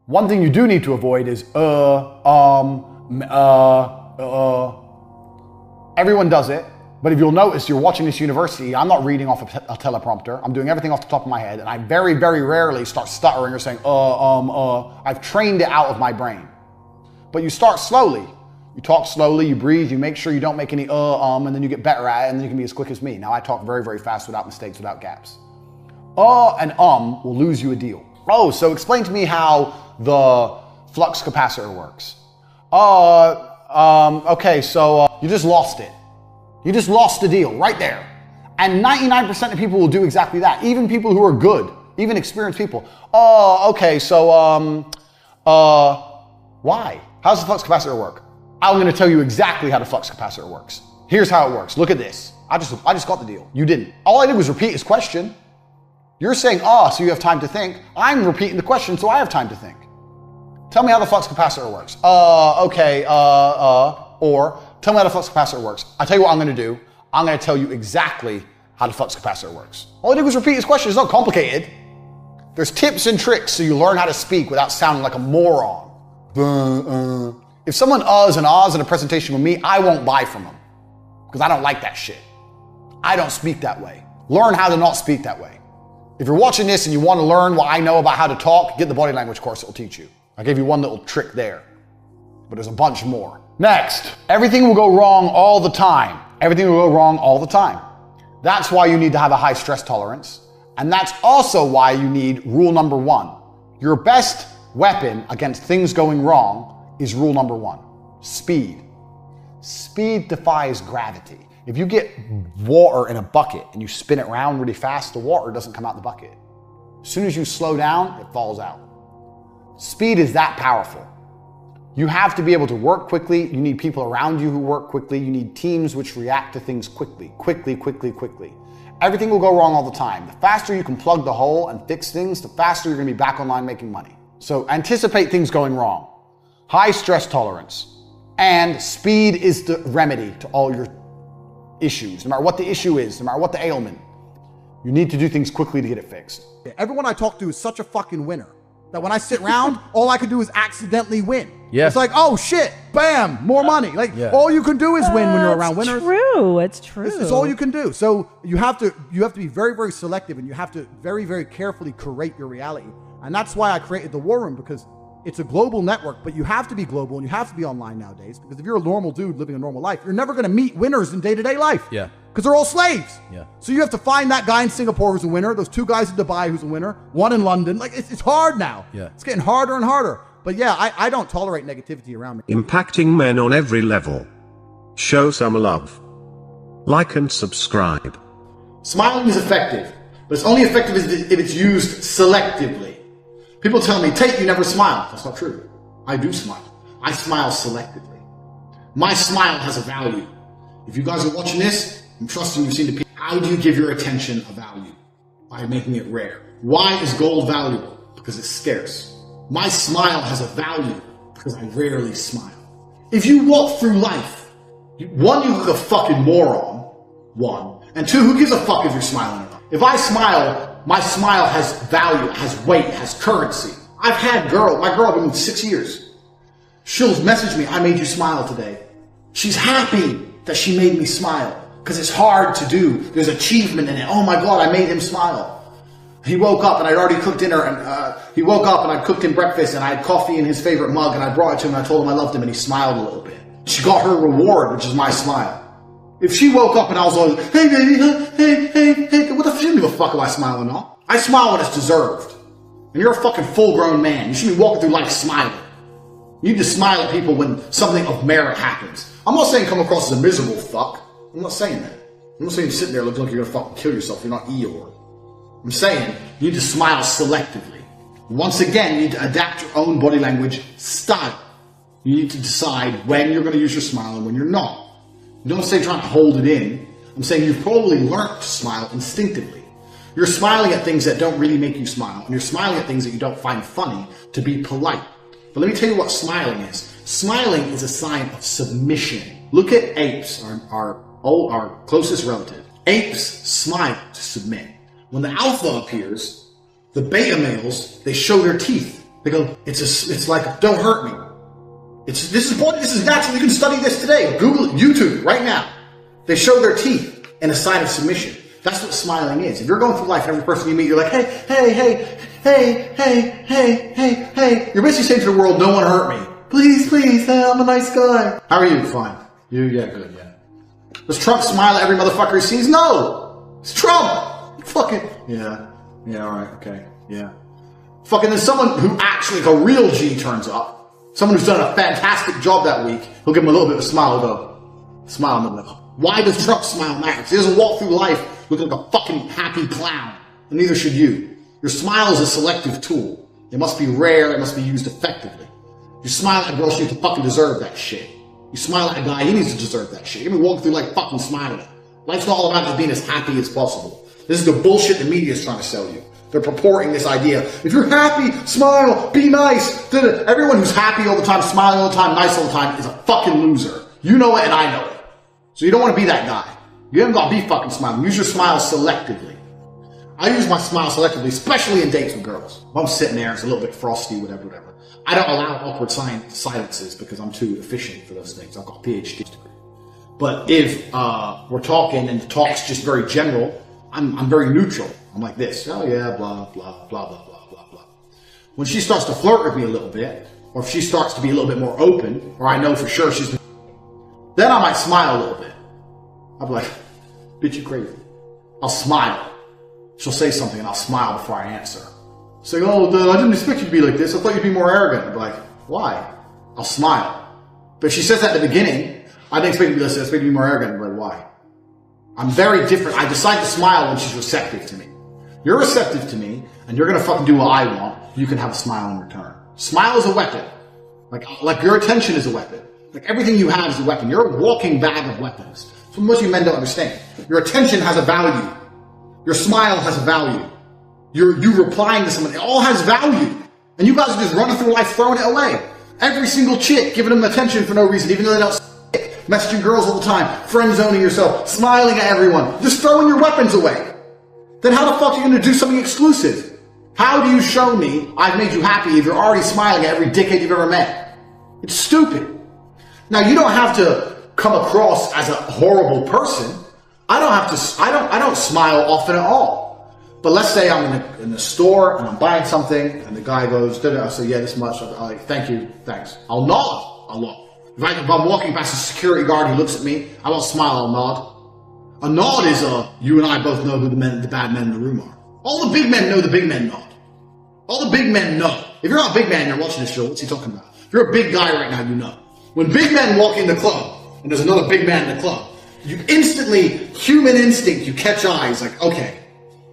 One thing you do need to avoid is Everyone does it, but if you'll notice, you're watching this university, I'm not reading off a teleprompter. I'm doing everything off the top of my head, and I very, very rarely start stuttering or saying, I've trained it out of my brain. But you start slowly. You talk slowly, you breathe, you make sure you don't make any and then you get better at it, and then you can be as quick as me. Now I talk very, very fast without mistakes, without gaps. And will lose you a deal. Oh, so explain to me how the flux capacitor works. Okay, so you just lost it. You just lost the deal right there. And 99% of people will do exactly that. Even people who are good, even experienced people. Okay, so why? How does the flux capacitor work? I'm going to tell you exactly how the flux capacitor works. Here's how it works. Look at this. I just got the deal. You didn't. All I did was repeat his question. You're saying, so you have time to think. I'm repeating the question, so I have time to think. Tell me how the flux capacitor works. Okay, or tell me how the flux capacitor works. I'll tell you what I'm going to do. I'm going to tell you exactly how the flux capacitor works. All I did was repeat his question. It's not complicated. There's tips and tricks so you learn how to speak without sounding like a moron. If someone uhs and ahs in a presentation with me, I won't buy from them because I don't like that shit. I don't speak that way. Learn how to not speak that way. If you're watching this and you want to learn what I know about how to talk, get the body language course. It will teach you. I gave you one little trick there, but there's a bunch more. Next, everything will go wrong all the time. Everything will go wrong all the time. That's why you need to have a high stress tolerance. And that's also why you need rule number 1. Your best weapon against things going wrong is rule number 1, speed. Speed defies gravity. If you get water in a bucket and you spin it around really fast, the water doesn't come out the bucket. As soon as you slow down, it falls out. Speed is that powerful. You have to be able to work quickly. You need people around you who work quickly. You need teams which react to things quickly. Everything will go wrong all the time. The faster you can plug the hole and fix things, the faster you're going to be back online making money. So anticipate things going wrong. High stress tolerance. And speed is the remedy to all your issues. No matter what the issue is, no matter what the ailment, you need to do things quickly to get it fixed. Everyone I talk to is such a fucking winner that when I sit around, all I can do is accidentally win. Yeah. It's like, oh shit, bam, more money. Like all you can do is win when you're around winners. It's true. It's all you can do. So you have to be very, very selective, and you have to very, very carefully curate your reality. And that's why I created the War Room, because it's a global network, but you have to be global and you have to be online nowadays, because if you're a normal dude living a normal life, you're never going to meet winners in day-to-day life. Yeah. Because they're all slaves. Yeah. So you have to find that guy in Singapore who's a winner, those 2 guys in Dubai who's a winner, one in London. Like it's hard now. Yeah. It's getting harder and harder. But yeah, I don't tolerate negativity around me. Impacting men on every level. Show some love. Like and subscribe. Smiling is effective, but it's only effective if it's used selectively. People tell me, Tate, you never smile. That's not true. I do smile. I smile selectively. My smile has a value. If you guys are watching this, I'm trusting you've seen the people. How do you give your attention a value? By making it rare. Why is gold valuable? Because it's scarce. My smile has a value because I rarely smile. If you walk through life, 1, you look a fucking moron, 1. And 2, who gives a fuck if you're smiling or not? If I smile, my smile has value, has weight, has currency. I've had my girl, I've been with 6 years. She'll message me, I made you smile today. She's happy that she made me smile because it's hard to do. There's achievement in it. Oh my God, I made him smile. He woke up and I'd already cooked dinner, and he woke up and I'd cooked him breakfast, and I had coffee in his favorite mug, and I brought it to him and I told him I loved him, and he smiled a little bit. She got her reward, which is my smile. If she woke up and I was like, hey baby, hey, what the fuck? She didn't give a fuck if I smile or not. I smile when it's deserved. And you're a fucking full-grown man. You should be walking through life smiling. You need to smile at people when something of merit happens. I'm not saying come across as a miserable fuck. I'm not saying that. I'm not saying sit there looking like you're gonna fucking kill yourself. You're not Eeyore. I'm saying you need to smile selectively. Once again, you need to adapt your own body language style. You need to decide when you're going to use your smile and when you're not. You don't say trying to hold it in. I'm saying you've probably learned to smile instinctively. You're smiling at things that don't really make you smile, and you're smiling at things that you don't find funny to be polite. But let me tell you what smiling is. Smiling is a sign of submission. Look at apes, our closest relative. Apes smile to submit. When the alpha appears, the beta males, they show their teeth. They go, it's like, don't hurt me. This is natural. You can study this today. Google, YouTube, right now. They show their teeth in a sign of submission. That's what smiling is. If you're going through life and every person you meet, you're like, hey, hey, hey, hey, hey, hey, hey, hey. You're basically saying to the world, no one hurt me. Please, please, hey, I'm a nice guy. How are you? Fine. You? Yeah, good, yeah. Does Trump smile at every motherfucker he sees? No! It's Trump! Fucking, yeah, alright, okay, yeah. Fucking there's someone who actually, like a real G turns up, someone who's done a fantastic job that week, he'll give him a little bit of a smile, he'll go, smile, and they'll go, why does Trump smile now? Because he doesn't walk through life looking like a fucking happy clown, and neither should you. Your smile is a selective tool. It must be rare, it must be used effectively. You smile at a girl, she needs to fucking deserve that shit. You smile at a guy, he needs to deserve that shit. You can walk through like fucking smiling. Life's not all about just being as happy as possible. This is the bullshit the media is trying to sell you. They're purporting this idea. If you're happy, smile, be nice. Everyone who's happy all the time, smiling all the time, nice all the time is a fucking loser. You know it and I know it. So you don't want to be that guy. You haven't got to be fucking smiling. Use your smile selectively. I use my smile selectively, especially in dates with girls. If I'm sitting there, it's a little bit frosty, whatever. I don't allow awkward silences because I'm too efficient for those things. I've got a PhD degree. But if we're talking and the talk's just very general, I'm very neutral. I'm like this. Oh yeah, blah, blah, blah, blah, blah, blah, blah. When she starts to flirt with me a little bit, or if she starts to be a little bit more open, or I know for sure she's then I might smile a little bit. I'll be like, bitch, you crazy. I'll smile. She'll say something and I'll smile before I answer. Say, oh, I didn't expect you to be like this. I thought you'd be more arrogant. I'll be like, why? I'll smile. But if she says that at the beginning, I didn't expect you to be this. I expect you to be more arrogant. I'll be like, why? I'm very different. I decide to smile when she's receptive to me. You're receptive to me, and you're going to fucking do what I want. You can have a smile in return. Smile is a weapon. Like your attention is a weapon. Like everything you have is a weapon. You're a walking bag of weapons. So most of you men don't understand. Your attention has a value. Your smile has a value. You replying to someone, it all has value. And you guys are just running through life throwing it away. Every single chick giving them attention for no reason, even though they don't messaging girls all the time, friend zoning yourself, smiling at everyone, just throwing your weapons away. Then how the fuck are you going to do something exclusive? How do you show me I've made you happy if you're already smiling at every dickhead you've ever met? It's stupid. Now you don't have to come across as a horrible person. I don't smile often at all. But let's say I'm in the store and I'm buying something and the guy goes, I say, yeah, this much. I'm like, thank you, thanks. I'll nod. If I'm walking past a security guard, he looks at me, I won't smile, I'll nod. A nod is you and I both know who the bad men in the room are. All the big men know the big men nod. All the big men know. If you're not a big man and you're watching this show, what's he talking about? If you're a big guy right now, you know. When big men walk in the club and there's another big man in the club, you instantly, human instinct, you catch eyes like, okay,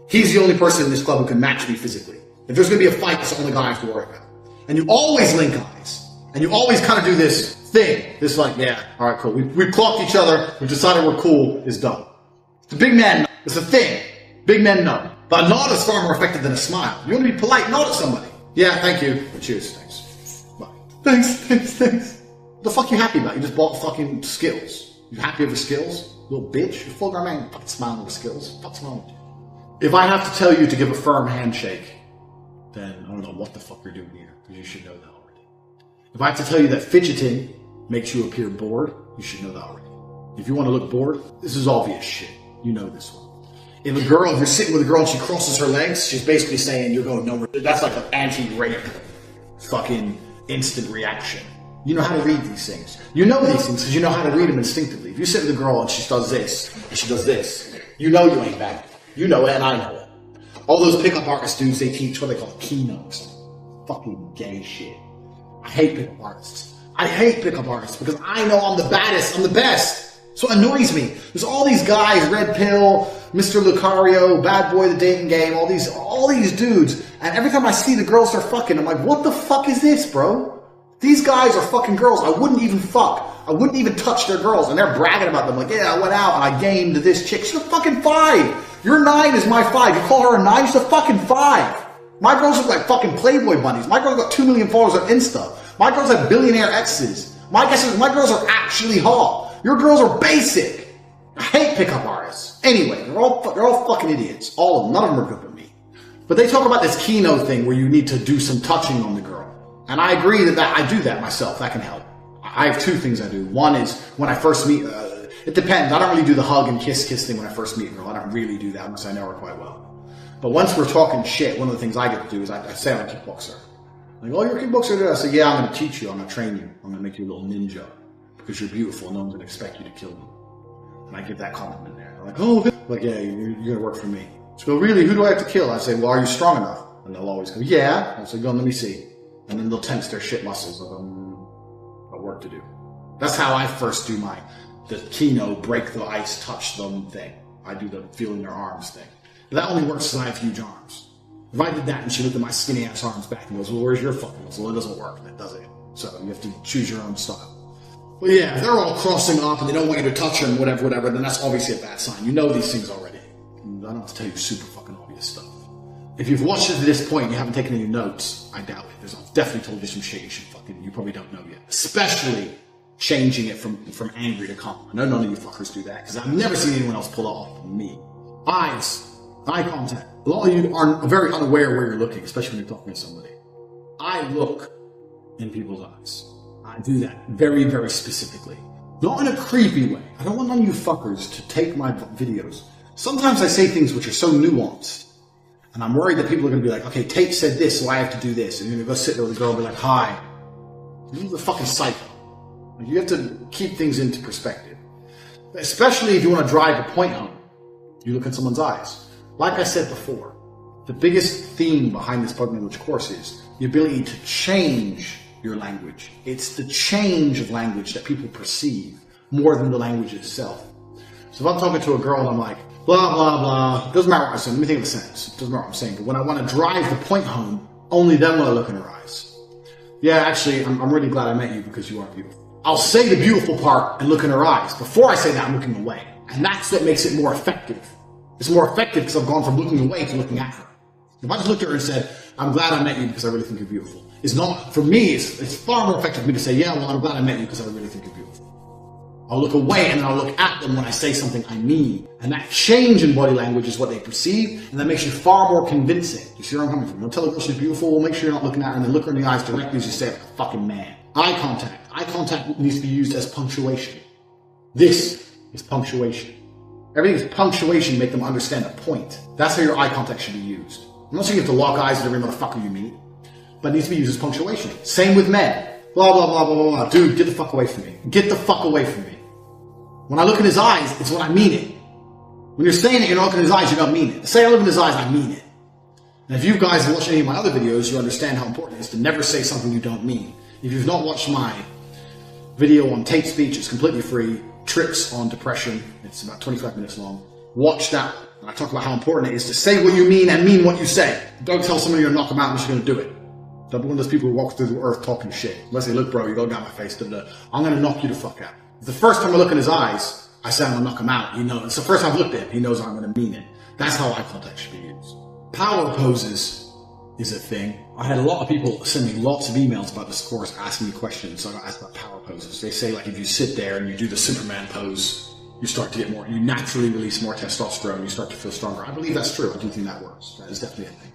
he's the only person in this club who can match me physically. If there's going to be a fight, it's the only guy I have to worry about. And you always link eyes. And you always kind of do this thing. This like, yeah, all right, cool. We've clocked each other. We've decided we're cool. It's done. The big man, it's a thing. Big men know. But a nod is far more effective than a smile. You want to be polite, nod at somebody. Yeah, thank you. Cheers, thanks. Bye. Thanks. What the fuck you happy about? You just bought fucking skills. You happy over skills? Little bitch. You're full-grown man. Fucking smiling over skills. What's wrong with you? If I have to tell you to give a firm handshake, then I don't know what the fuck you're doing here, because you should know that already. If I have to tell you that fidgeting makes you appear bored, you should know that already. If you want to look bored, this is obvious shit. You know this one. If you're sitting with a girl and she crosses her legs, she's basically saying you're going nowhere. That's like an anti-rape fucking instant reaction. You know how to read these things. You know these things because you know how to read them instinctively. If you sit with a girl and she does this, and she does this, you know you ain't bad. You know it and I know it. All those pickup artist dudes, they teach what they call keynotes. Fucking gay shit. I hate pickup artists. I hate pickup artists because I know I'm the baddest, I'm the best. So it annoys me. There's all these guys, Red Pill, Mr. Lucario, Bad Boy the Dating Game, all these dudes, and every time I see the girls they're fucking, I'm like, what the fuck is this, bro? These guys are fucking girls. I wouldn't even fuck. I wouldn't even touch their girls, and they're bragging about them like, yeah, I went out and I gamed this chick. She's a fucking 5. Your 9 is my 5. You call her a 9, she's a fucking 5. My girls look like fucking Playboy bunnies. My girls got 2 million followers on Insta. My girls have billionaire exes. My girls are actually hot. Your girls are basic. I hate pickup artists. Anyway, they're all fucking idiots. All of them. None of them are good with me. But they talk about this keynote thing where you need to do some touching on the girl. And I agree that I do that myself. That can help. I have two things I do. One is when I first meet, it depends. I don't really do the hug and kiss thing when I first meet a girl. I don't really do that unless I know her quite well. But once we're talking shit, one of the things I get to do is I say I'm a kickboxer. Like, oh, you're a kickboxer? I say, yeah, I'm going to teach you. I'm going to train you. I'm going to make you a little ninja because you're beautiful. No one's going to expect you to kill me. And I give that compliment there. They're like, oh, like, yeah, you're going to work for me. So go, really? Who do I have to kill? I say, well, are you strong enough? And they'll always go, yeah. I say, go, let me see. And then they'll tense their shit muscles of work to do. That's how I first do the Kino break the ice, touch them thing. I do the feeling their arms thing. But that only works because I have huge arms. If I did that and she looked at my skinny ass arms back and goes, well, where's your fucking muscle? Well, it doesn't work. That does it. So you have to choose your own style. Well, yeah, if they're all crossing up and they don't want you to touch them, whatever, then that's obviously a bad sign. You know these things already. I don't have to tell you super fucking obvious stuff. If you've watched it to this point and you haven't taken any notes, I doubt it. I've definitely told you some shit you probably don't know yet. Especially changing it from angry to calm. I know none of you fuckers do that, because I've never seen anyone else pull it off on me. Eyes. Eye contact. A lot of you are very unaware where you're looking, especially when you're talking to somebody. I look in people's eyes. I do that very, very specifically. Not in a creepy way. I don't want none of you fuckers to take my videos. Sometimes I say things which are so nuanced, and I'm worried that people are going to be like, okay, Tate said this, so I have to do this. And you're going to go sit there with a girl and be like, hi. You're a fucking psycho. You have to keep things into perspective. Especially if you want to drive a point home. You look in someone's eyes. Like I said before, the biggest theme behind this spoken language course is the ability to change your language. It's the change of language that people perceive more than the language itself. So if I'm talking to a girl and I'm like, blah, blah, blah, it doesn't matter what I say. Let me think of a sentence. It doesn't matter what I'm saying. But when I want to drive the point home, only then will I look in her eyes. Yeah, actually, I'm really glad I met you because you are beautiful. I'll say the beautiful part and look in her eyes. Before I say that, I'm looking away. And that's what makes it more effective. It's more effective because I've gone from looking away to looking at her. If I just looked at her and said, I'm glad I met you because I really think you're beautiful. It's not, for me, it's far more effective for me to say, yeah, well, I'm glad I met you because I really think you're beautiful. I'll look away and then I'll look at them when I say something I mean. And that change in body language is what they perceive, and that makes you far more convincing. You see where I'm coming from? Don't tell a girl she's beautiful, well, make sure you're not looking at her and then look her in the eyes directly as you say it like a fucking man. Eye contact. Eye contact needs to be used as punctuation. This is punctuation. Everything is punctuation to make them understand a point. That's how your eye contact should be used. I'm not saying you have to lock eyes with every motherfucker you meet, but it needs to be used as punctuation. Same with men. Blah, blah, blah, blah, blah, blah. Dude, get the fuck away from me. Get the fuck away from me. When I look in his eyes, it's when I mean it. When you're saying it, you're not looking in his eyes, you don't mean it. Say I look in his eyes, I mean it. And if you guys watch any of my other videos, you understand how important it is to never say something you don't mean. If you've not watched my video on Tate speech, it's completely free. Tricks on depression. It's about 25 minutes long. Watch that. And I talk about how important it is to say what you mean and mean what you say. Don't tell somebody you're going to knock them out and you're going to do it. Don't be one of those people who walk through the earth talking shit. Unless they look, bro, you go down my face. I'm going to knock you the fuck out. The first time I look in his eyes, I say I'm going to knock him out. You know, it's the first time I've looked at him. He knows I'm going to mean it. That's how eye contact should be used. Power poses is a thing. I had a lot of people send me lots of emails about this course asking me questions. So I got asked about power poses. They say, like, if you sit there and you do the Superman pose, you start to get more, you naturally release more testosterone, you start to feel stronger. I believe that's true. I do think that works. That is definitely a thing.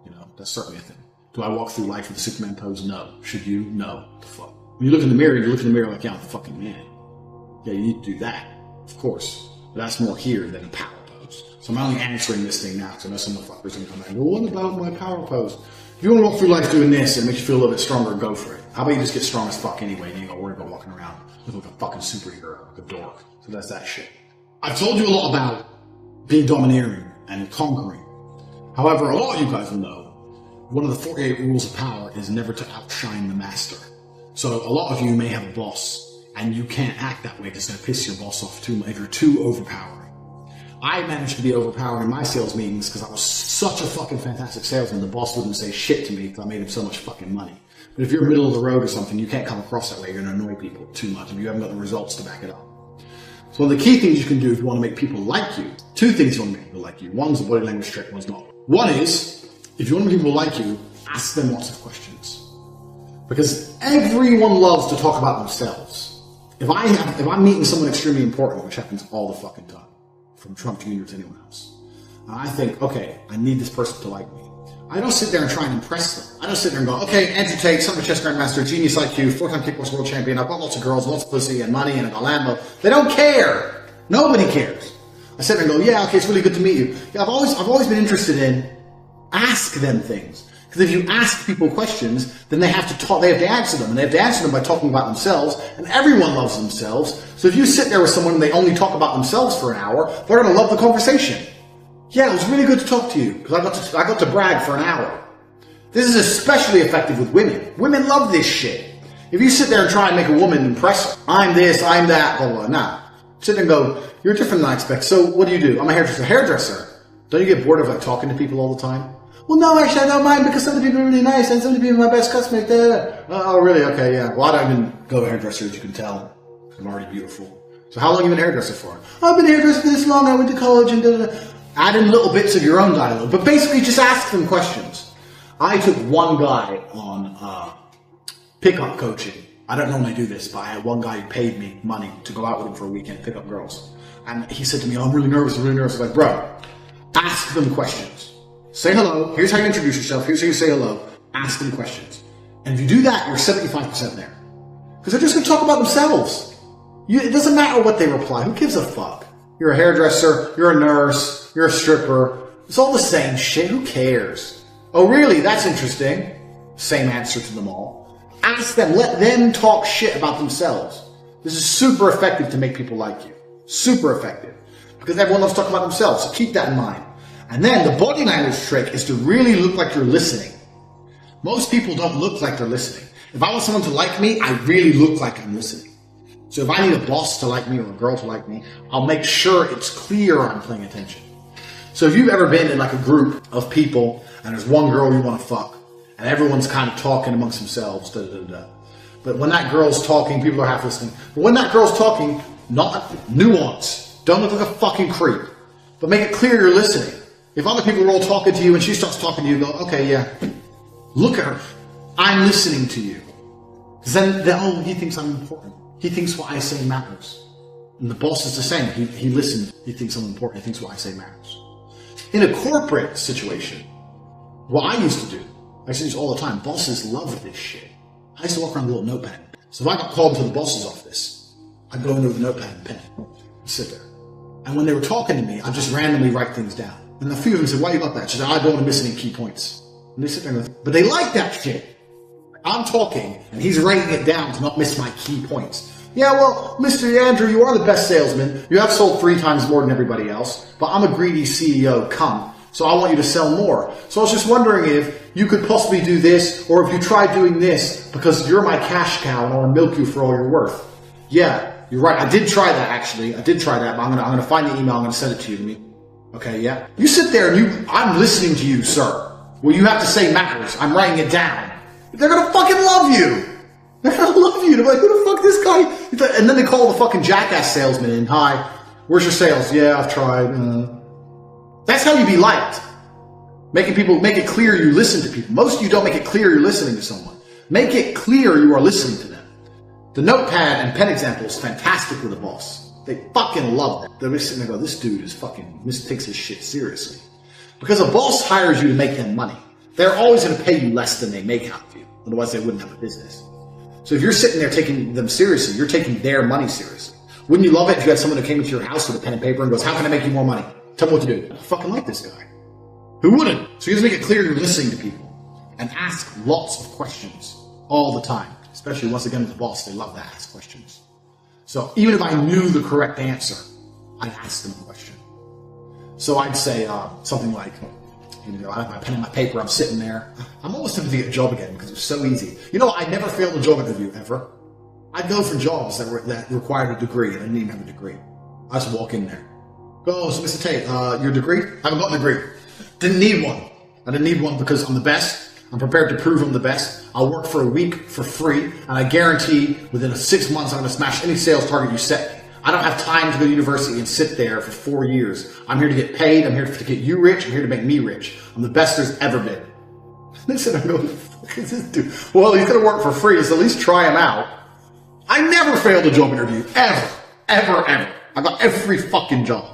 You know, that's certainly a thing. Do I walk through life with the Superman pose? No. Should you? No. What the fuck? When you look in the mirror, you look in the mirror like, yeah, I'm a fucking man. Yeah, you need to do that. Of course. But that's more here than a power pose. So I'm only answering this thing now because I know some motherfuckers are going to come back and go, well, what about my power pose? If you want to walk through life doing this and it makes you feel a little bit stronger, go for it. How about you just get strong as fuck anyway and you ain't gonna worry about walking around looking like a fucking superhero, like a dork. So that's that shit. I've told you a lot about being domineering and conquering. However, a lot of you guys will know one of the 48 rules of power is never to outshine the master. So a lot of you may have a boss and you can't act that way because it's going to piss your boss off too much if you're too overpowering. I managed to be overpowering in my sales meetings because I was such a fucking fantastic salesman. The boss wouldn't say shit to me because I made him so much fucking money. But if you're middle of the road or something, you can't come across that way. You're going to annoy people too much if you haven't got the results to back it up. So one of the key things you can do if you want to make people like you, two things you want to make people like you. One's a body language trick, one's not. One is, if you want to make people like you, ask them lots of questions. Because everyone loves to talk about themselves. If I'm meeting someone extremely important, which happens all the fucking time, from Trump Jr. to anyone else, and I think, okay, I need this person to like me. I don't sit there and try and impress them. I don't sit there and go, okay, Andrew Tate, son of a chess grandmaster, genius IQ, 4-time kickboxing world champion, I've got lots of girls, lots of pussy and money and a Lambo. They don't care. Nobody cares. I sit there and go, yeah, okay, it's really good to meet you. Yeah, I've always been interested in ask them things. Because if you ask people questions, then they have to answer them. And they have to answer them by talking about themselves. And everyone loves themselves. So if you sit there with someone and they only talk about themselves for an hour, they're going to love the conversation. Yeah, it was really good to talk to you because I got to brag for an hour. This is especially effective with women. Women love this shit. If you sit there and try and make a woman impress her, I'm this, I'm that, blah, blah, nah. Sit there and go, you're different than I expect. So what do? I'm a hairdresser. Hairdresser. Don't you get bored of like talking to people all the time? Well, no, actually, I don't mind because some of the people are really nice and some of the people are my best customers. Oh, really? Okay, yeah. Well, I don't even go to hairdresser, as you can tell. I'm already beautiful. So how long have you been a hairdresser for? Oh, I've been a hairdresser for this long. I went to college and da-da-da. Add in little bits of your own dialogue. But basically, just ask them questions. I took one guy on pickup coaching. I don't normally do this, but I had one guy who paid me money to go out with him for a weekend and pick up girls. And he said to me, oh, I'm really nervous. I'm like, bro, ask them questions. Say hello. Here's how you introduce yourself. Here's how you say hello. Ask them questions. And if you do that, you're 75% there. Because they're just going to talk about themselves. It doesn't matter what they reply. Who gives a fuck? You're a hairdresser. You're a nurse. You're a stripper. It's all the same shit. Who cares? Oh, really? That's interesting. Same answer to them all. Ask them. Let them talk shit about themselves. This is super effective to make people like you. Super effective. Because everyone loves talking about themselves. So keep that in mind. And then the body language trick is to really look like you're listening. Most people don't look like they're listening. If I want someone to like me, I really look like I'm listening. So if I need a boss to like me or a girl to like me, I'll make sure it's clear I'm paying attention. So if you've ever been in like a group of people and there's one girl you want to fuck and everyone's kind of talking amongst themselves, but when that girl's talking, people are half listening. But when that girl's talking, not nuance. Don't look like a fucking creep, but make it clear you're listening. If other people are all talking to you and she starts talking to you, go, okay, yeah, look at her. I'm listening to you. Because then, oh, he thinks I'm important. He thinks what I say matters. And the boss is the same. He listens. He thinks I'm important. He thinks what I say matters. In a corporate situation, what I used to do, I used to do this all the time. Bosses love this shit. I used to walk around with a little notepad. So if I got called to the boss's office, I'd go in there with a notepad and pen and sit there. And when they were talking to me, I'd just randomly write things down. And a few of them said, why you got that? She said, I don't want to miss any key points. And they sit there and go, but they like that shit. I'm talking, and he's writing it down to not miss my key points. Yeah, well, Mr. Andrew, you are the best salesman. You have sold 3 times more than everybody else, but I'm a greedy CEO cunt, so I want you to sell more. So I was just wondering if you could possibly do this, or if you try doing this, because you're my cash cow and I want to milk you for all you're worth. Yeah, you're right. I did try that, actually. I did try that, but I'm gonna find the email. I'm gonna send it to you. Okay, yeah? You sit there and I'm listening to you, sir. What you have to say matters. I'm writing it down. They're gonna fucking love you. They're gonna love you. They're like, who the fuck this guy? And then they call the fucking jackass salesman in. Hi, where's your sales? Yeah, I've tried. That's how you be liked. Make it clear you listen to people. Most of you don't make it clear you're listening to someone. Make it clear you are listening to them. The notepad and pen example is fantastic with a boss. They fucking love that. They're sitting there going, this dude is fucking takes his shit seriously. Because a boss hires you to make them money. They're always going to pay you less than they make out of you. Otherwise, they wouldn't have a business. So if you're sitting there taking them seriously, you're taking their money seriously. Wouldn't you love it if you had someone who came into your house with a pen and paper and goes, how can I make you more money? Tell me what to do. I fucking like this guy. Who wouldn't? So you just make it clear you're listening to people. And ask lots of questions all the time. Especially, once again, with the boss, they love to ask questions. So even if I knew the correct answer, I'd ask them a question. So I'd say something like, I have my pen and my paper, I'm sitting there. I'm almost tempted to get a job again because it was so easy. I never failed a job interview, ever. I'd go for jobs that required a degree, and I didn't even have a degree. I just walk in there. Go, so Mr. Tate, your degree? I haven't got a degree. Didn't need one. I didn't need one because I'm the best. I'm prepared to prove I'm the best. I'll work for a week for free, and I guarantee within 6 months I'm going to smash any sales target you set me. I don't have time to go to university and sit there for 4 years. I'm here to get paid. I'm here to get you rich. I'm here to make me rich. I'm the best there's ever been. Listen, I go, what the fuck is this dude? Well, he's going to work for free, so at least try him out. I never failed a job interview. Ever. Ever, ever. I got every fucking job.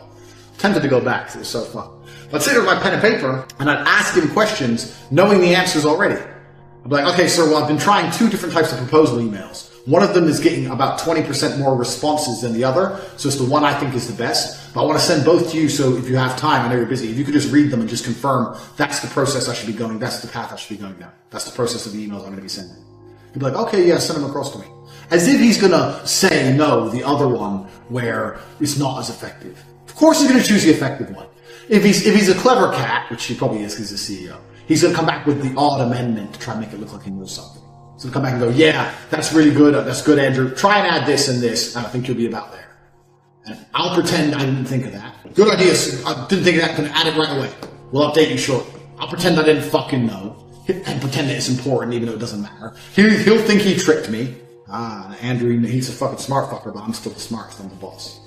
Tempted to go back because it was so fun. I'd sit there with my pen and paper, and I'd ask him questions, knowing the answers already. I'd be like, okay, sir, well, I've been trying 2 different types of proposal emails. One of them is getting about 20% more responses than the other, so it's the one I think is the best. But I want to send both to you, so if you have time, I know you're busy, if you could just read them and just confirm that's the process I should be going, that's the path I should be going down. That's the process of the emails I'm going to be sending. He'd be like, okay, yeah, send them across to me. As if he's going to say no, the other one, where it's not as effective. Of course he's going to choose the effective one. If he's a clever cat, which he probably is because he's a CEO, he's going to come back with the odd amendment to try and make it look like he knows something. So come back and go, yeah, that's really good. That's good, Andrew. Try and add this and this, and I think you'll be about there. And I'll pretend I didn't think of that. Good idea. I didn't think of that. I'm going to add it right away. We'll update you shortly. I'll pretend I didn't fucking know and pretend that it's important even though it doesn't matter. He'll think he tricked me. Andrew, he's a fucking smart fucker, but I'm still the smartest. I'm the boss.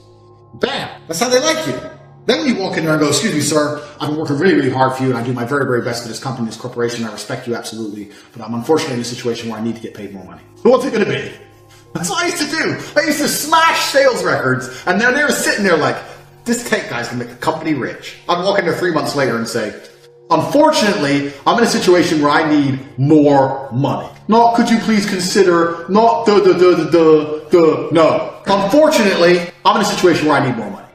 Bam! That's how they like you. Then when you walk in there and go, excuse me, sir, I've been working really, really hard for you, and I do my very, very best for this company, this corporation. I respect you absolutely, but I'm unfortunately in a situation where I need to get paid more money. What's it going to be? That's what I used to do. I used to smash sales records, and then they were sitting there like, this Tate guy's going to make the company rich. I'd walk in there 3 months later and say, unfortunately, I'm in a situation where I need more money. Not, could you please consider, not no. Unfortunately, I'm in a situation where I need more money.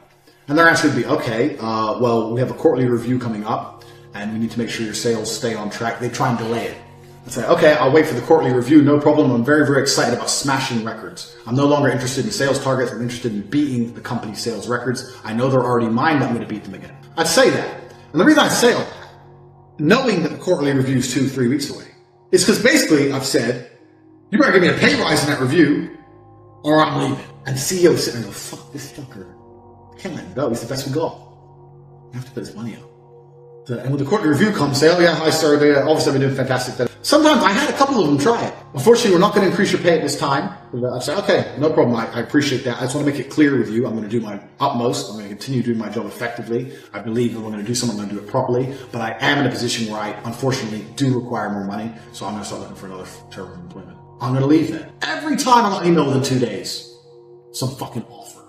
And their answer would be, okay, well, we have a quarterly review coming up, and we need to make sure your sales stay on track. They try and delay it. I'd say, okay, I'll wait for the quarterly review, no problem. I'm very, very excited about smashing records. I'm no longer interested in sales targets. I'm interested in beating the company's sales records. I know they're already mine, but I'm going to beat them again. I'd say that. And the reason I say all that, knowing that the quarterly review is 2-3 weeks away, is because basically I've said, you better give me a pay rise in that review, or I'm leaving. And the CEO is sitting there and goes, fuck this fucker. I can't let him go. He's the best we got. I have to put his money out. And when the quarterly review comes, say, oh yeah, hi sir, obviously I've been doing fantastic. Sometimes I had a couple of them try it. Unfortunately, we're not going to increase your pay at this time. I'd say, okay, no problem. I appreciate that. I just want to make it clear with you. I'm going to do my utmost. I'm going to continue doing my job effectively. I believe that we're going to do something, I'm going to do it properly. But I am in a position where I, unfortunately, do require more money. So I'm going to start looking for another term of employment. I'm going to leave then. Every time I got an email within 2 days, some fucking offer.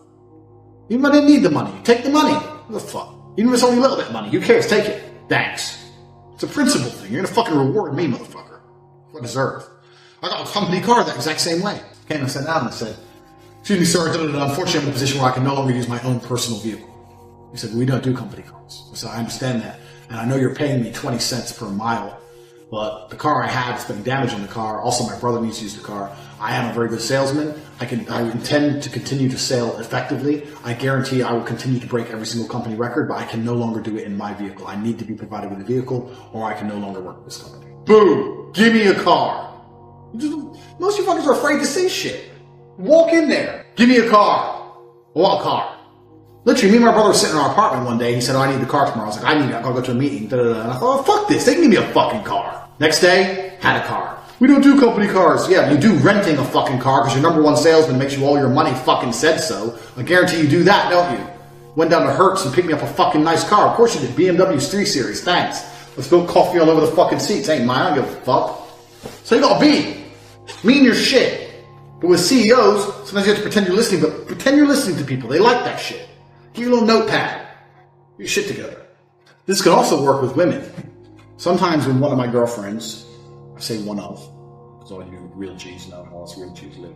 Even if I didn't need the money, take the money. What the fuck? Even if it's only a little bit of money, who cares? Take it. Thanks. It's a principle thing. You're gonna fucking reward me, motherfucker. What I deserve. I got a company car that exact same way. Came and sat down and I said, excuse me, sir, unfortunately I'm in a position where I can no longer use my own personal vehicle. He said, we don't do company cars. I said, I understand that. And I know you're paying me 20 cents per mile, but the car I have is putting damage on the car. Also, my brother needs to use the car. I am a very good salesman. I intend to continue to sell effectively. I guarantee I will continue to break every single company record, but I can no longer do it in my vehicle. I need to be provided with a vehicle, or I can no longer work with this company. Boom! Give me a car. Most of you fuckers are afraid to say shit. Walk in there. Give me a car. What car? Literally, me and my brother were sitting in our apartment one day. He said, oh, I need the car tomorrow. I was like, I gotta go to a meeting. And I thought, oh, fuck this. They can give me a fucking car. Next day, had a car. We don't do company cars. Yeah, you do renting a fucking car because your number one salesman makes you all your money fucking said so. I guarantee you do that, don't you? Went down to Hertz and picked me up a fucking nice car. Of course you did. BMW's 3 Series. Thanks. Let's spill coffee all over the fucking seats. Ain't mine. I don't give a fuck. So you gotta be. Mean your shit. But with CEOs, sometimes you have to pretend you're listening, but pretend you're listening to people. They like that shit. Get your little notepad. Get your shit together. This can also work with women. Sometimes when one of my girlfriends, I say one of, because all you real G's know how else real G's live.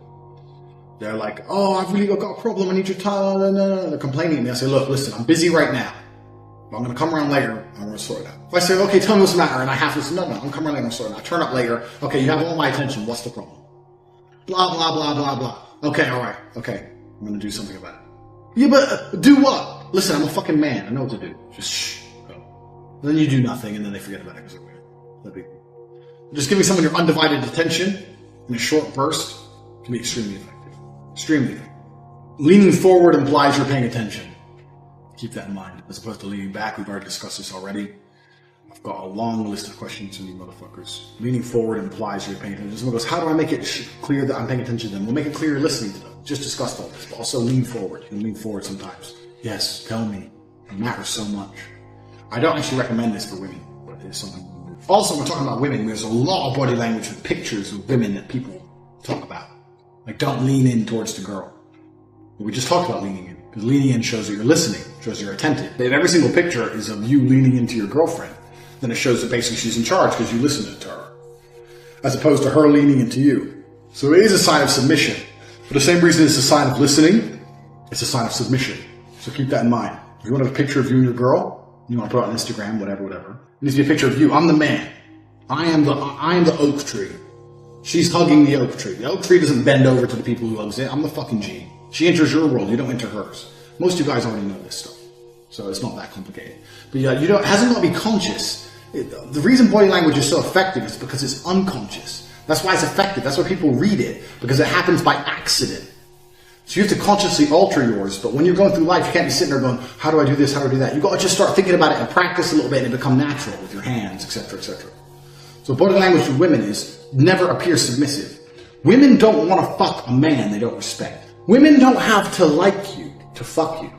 They're like, oh, I've really got a problem, I need your time, they're complaining to me. I say, look, listen, I'm busy right now. But I'm going to come around later, and I'm going to sort it out. If I say, okay, tell me what's the matter, and I have to say, no, I'm going to come around later and sort it out. I turn up later, okay, you have all my attention, what's the problem? Blah, blah, blah, blah, blah. Okay, alright, okay, I'm going to do something about it. Yeah, but do what? Listen, I'm a fucking man, I know what to do. Just shh, go. Then you do nothing, and then they forget about it, because they're weird. Just giving someone your undivided attention in a short burst can be extremely effective. Extremely effective. Leaning forward implies you're paying attention. Keep that in mind. As opposed to leaning back, we've already discussed this already. I've got a long list of questions from you motherfuckers. Leaning forward implies you're paying attention. Someone goes, how do I make it clear that I'm paying attention to them? We'll make it clear you're listening to them. Just discussed all this. But also lean forward. You can lean forward sometimes. Yes, tell me. It matters so much. I don't actually recommend this for women, but it is something. Also, we're talking about women. There's a lot of body language with pictures of women that people talk about. Like, don't lean in towards the girl. But we just talked about leaning in. Because leaning in shows that you're listening, shows you're attentive. If every single picture is of you leaning into your girlfriend, then it shows that basically she's in charge because you listen to her, as opposed to her leaning into you. So it is a sign of submission. For the same reason it's a sign of listening, it's a sign of submission. So keep that in mind. If you want a picture of you and your girl, you want to put it on Instagram, whatever. It needs to be a picture of you. I'm the man. I am the oak tree. She's hugging the oak tree. The oak tree doesn't bend over to the people who hugs it. I'm the fucking G. She enters your world. You don't enter hers. Most of you guys already know this stuff, so it's not that complicated. But yeah, it hasn't got to be conscious. The reason body language is so effective is because it's unconscious. That's why it's effective. That's why people read it, because it happens by accident. So you have to consciously alter yours, but when you're going through life, you can't be sitting there going, how do I do this, how do I do that? You've got to just start thinking about it and practice a little bit and it become natural with your hands, etc., etc. So body language to women is never appear submissive. Women don't want to fuck a man they don't respect. Women don't have to like you to fuck you.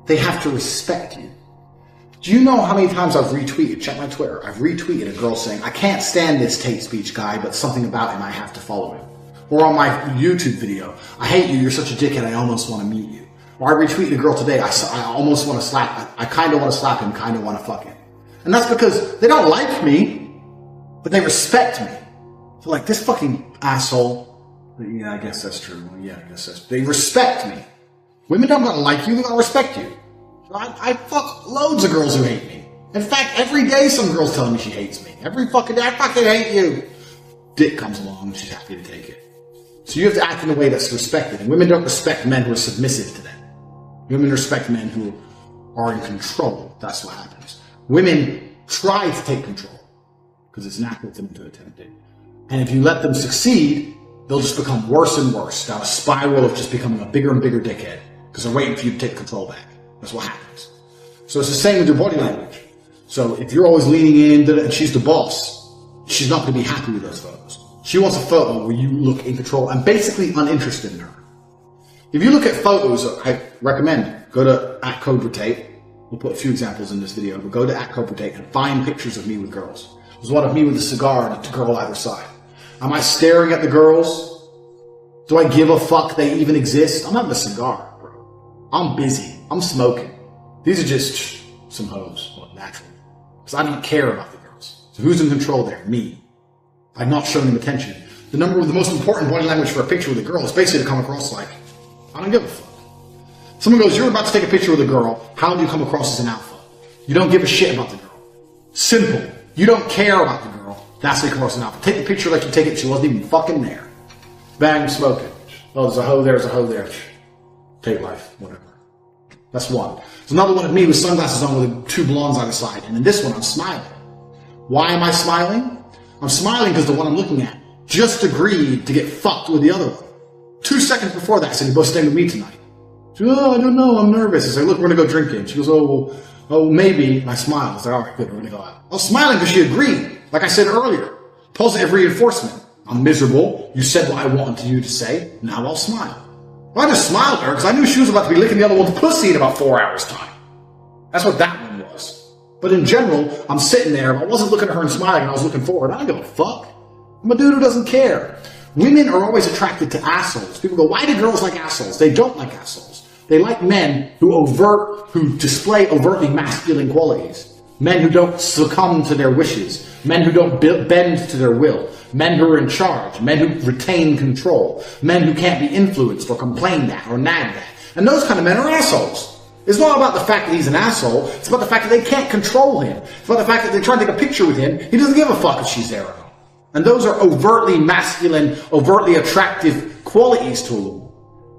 They have to respect you. Do you know how many times I've retweeted, check my Twitter, I've retweeted a girl saying, I can't stand this Tate speech guy, but something about him, I have to follow him. Or on my YouTube video, I hate you, you're such a dickhead, I almost want to meet you. Or I retweeted a girl today, I almost want to slap, I kind of want to slap him, kind of want to fuck him. And that's because they don't like me, but they respect me. So like, this fucking asshole, yeah, I guess that's true. Yeah, I guess that's true. They respect me. Women don't gotta like you, they gotta respect you. So I fuck loads of girls who hate me. In fact, every day some girl's telling me she hates me. Every fucking day, I fucking hate you. Dick comes along and she's happy to take it. So you have to act in a way that's respected. And women don't respect men who are submissive to them. Women respect men who are in control. That's what happens. Women try to take control because it's natural for them to attempt it. And if you let them succeed, they'll just become worse and worse, down a spiral of just becoming a bigger and bigger dickhead because they're waiting for you to take control back. That's what happens. So it's the same with your body language. So if you're always leaning in and she's the boss, she's not going to be happy with those photos. She wants a photo where you look in control and basically uninterested in her. If you look at photos, I recommend go to @Tate. We'll put a few examples in this video, but go to @Tate and find pictures of me with girls. There's one of me with a cigar and a girl either side. Am I staring at the girls? Do I give a fuck they even exist? I'm having a cigar, bro. I'm busy. I'm smoking. These are just some hoes. Well, naturally. Because I don't care about the girls. So who's in control there? Me. I'm not showing them attention. The most important body language for a picture with a girl is basically to come across like, I don't give a fuck. Someone goes, you're about to take a picture with a girl. How do you come across as an alpha? You don't give a shit about the girl. Simple. You don't care about the girl. That's how you come across as an alpha. Take the picture like you take it. She wasn't even fucking there. Bang, smoking. Oh, there's a hoe there, there's a hoe there. Take life, whatever. That's one. There's another one of me with sunglasses on with two blondes on the side. And in this one, I'm smiling. Why am I smiling? I'm smiling because the one I'm looking at just agreed to get fucked with the other one. 2 seconds before that, I said, you're both staying with me tonight. She goes, oh, I don't know, I'm nervous. I said, look, we're going to go drinking. She goes, oh, maybe. And I smiled. I said, all right, good, we're going to go out. I was smiling because she agreed. Like I said earlier, positive reinforcement. I'm miserable. You said what I wanted you to say. Now I'll smile. Well, I just smiled at her because I knew she was about to be licking the other one's pussy in about 4 hours' time. That's what that one was. But in general, I'm sitting there. If I wasn't looking at her and smiling and I was looking forward, I don't give a fuck. I'm a dude who doesn't care. Women are always attracted to assholes. People go, why do girls like assholes? They don't like assholes. They like men who display overtly masculine qualities. Men who don't succumb to their wishes. Men who don't bend to their will. Men who are in charge. Men who retain control. Men who can't be influenced or complained at or nagged at. And those kind of men are assholes. It's not about the fact that he's an asshole. It's about the fact that they can't control him. It's about the fact that they're trying to take a picture with him. He doesn't give a fuck if she's there or not. And those are overtly masculine, overtly attractive qualities to a woman.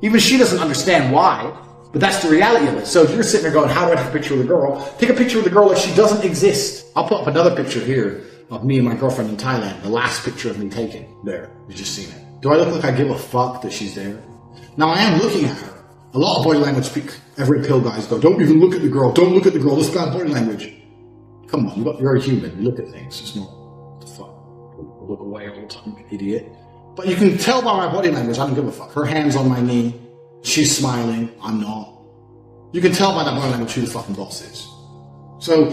Even she doesn't understand why, but that's the reality of it. So if you're sitting there going, how do I take a picture with a girl? Take a picture with a girl like she doesn't exist. I'll put up another picture here of me and my girlfriend in Thailand. The last picture of me taken. There. You've just seen it. Do I look like I give a fuck that she's there? Now I am looking at her. A lot of body language every pill guys go, don't even look at the girl. Don't look at the girl. This bad body language. Come on, you're a human. You look at things. It's not what the fuck. Look away all the time, you idiot. But you can tell by my body language, I don't give a fuck. Her hand's on my knee. She's smiling. I'm not. You can tell by that body language who the fucking boss is. So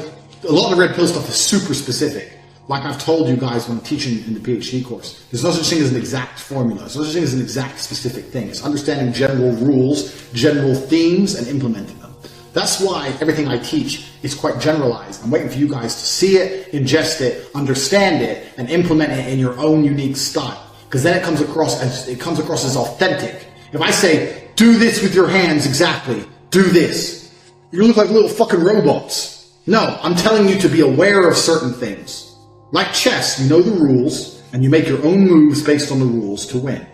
a lot of the red pill stuff is super specific. Like I've told you guys when I'm teaching in the PhD course, there's no such thing as an exact formula. There's no such thing as an exact specific thing. It's understanding general rules, general themes, and implementing them. That's why everything I teach is quite generalized. I'm waiting for you guys to see it, ingest it, understand it, and implement it in your own unique style. Because then it comes across as authentic. If I say, do this with your hands exactly, do this, you look like little fucking robots. No, I'm telling you to be aware of certain things. Like chess, you know the rules, and you make your own moves based on the rules to win.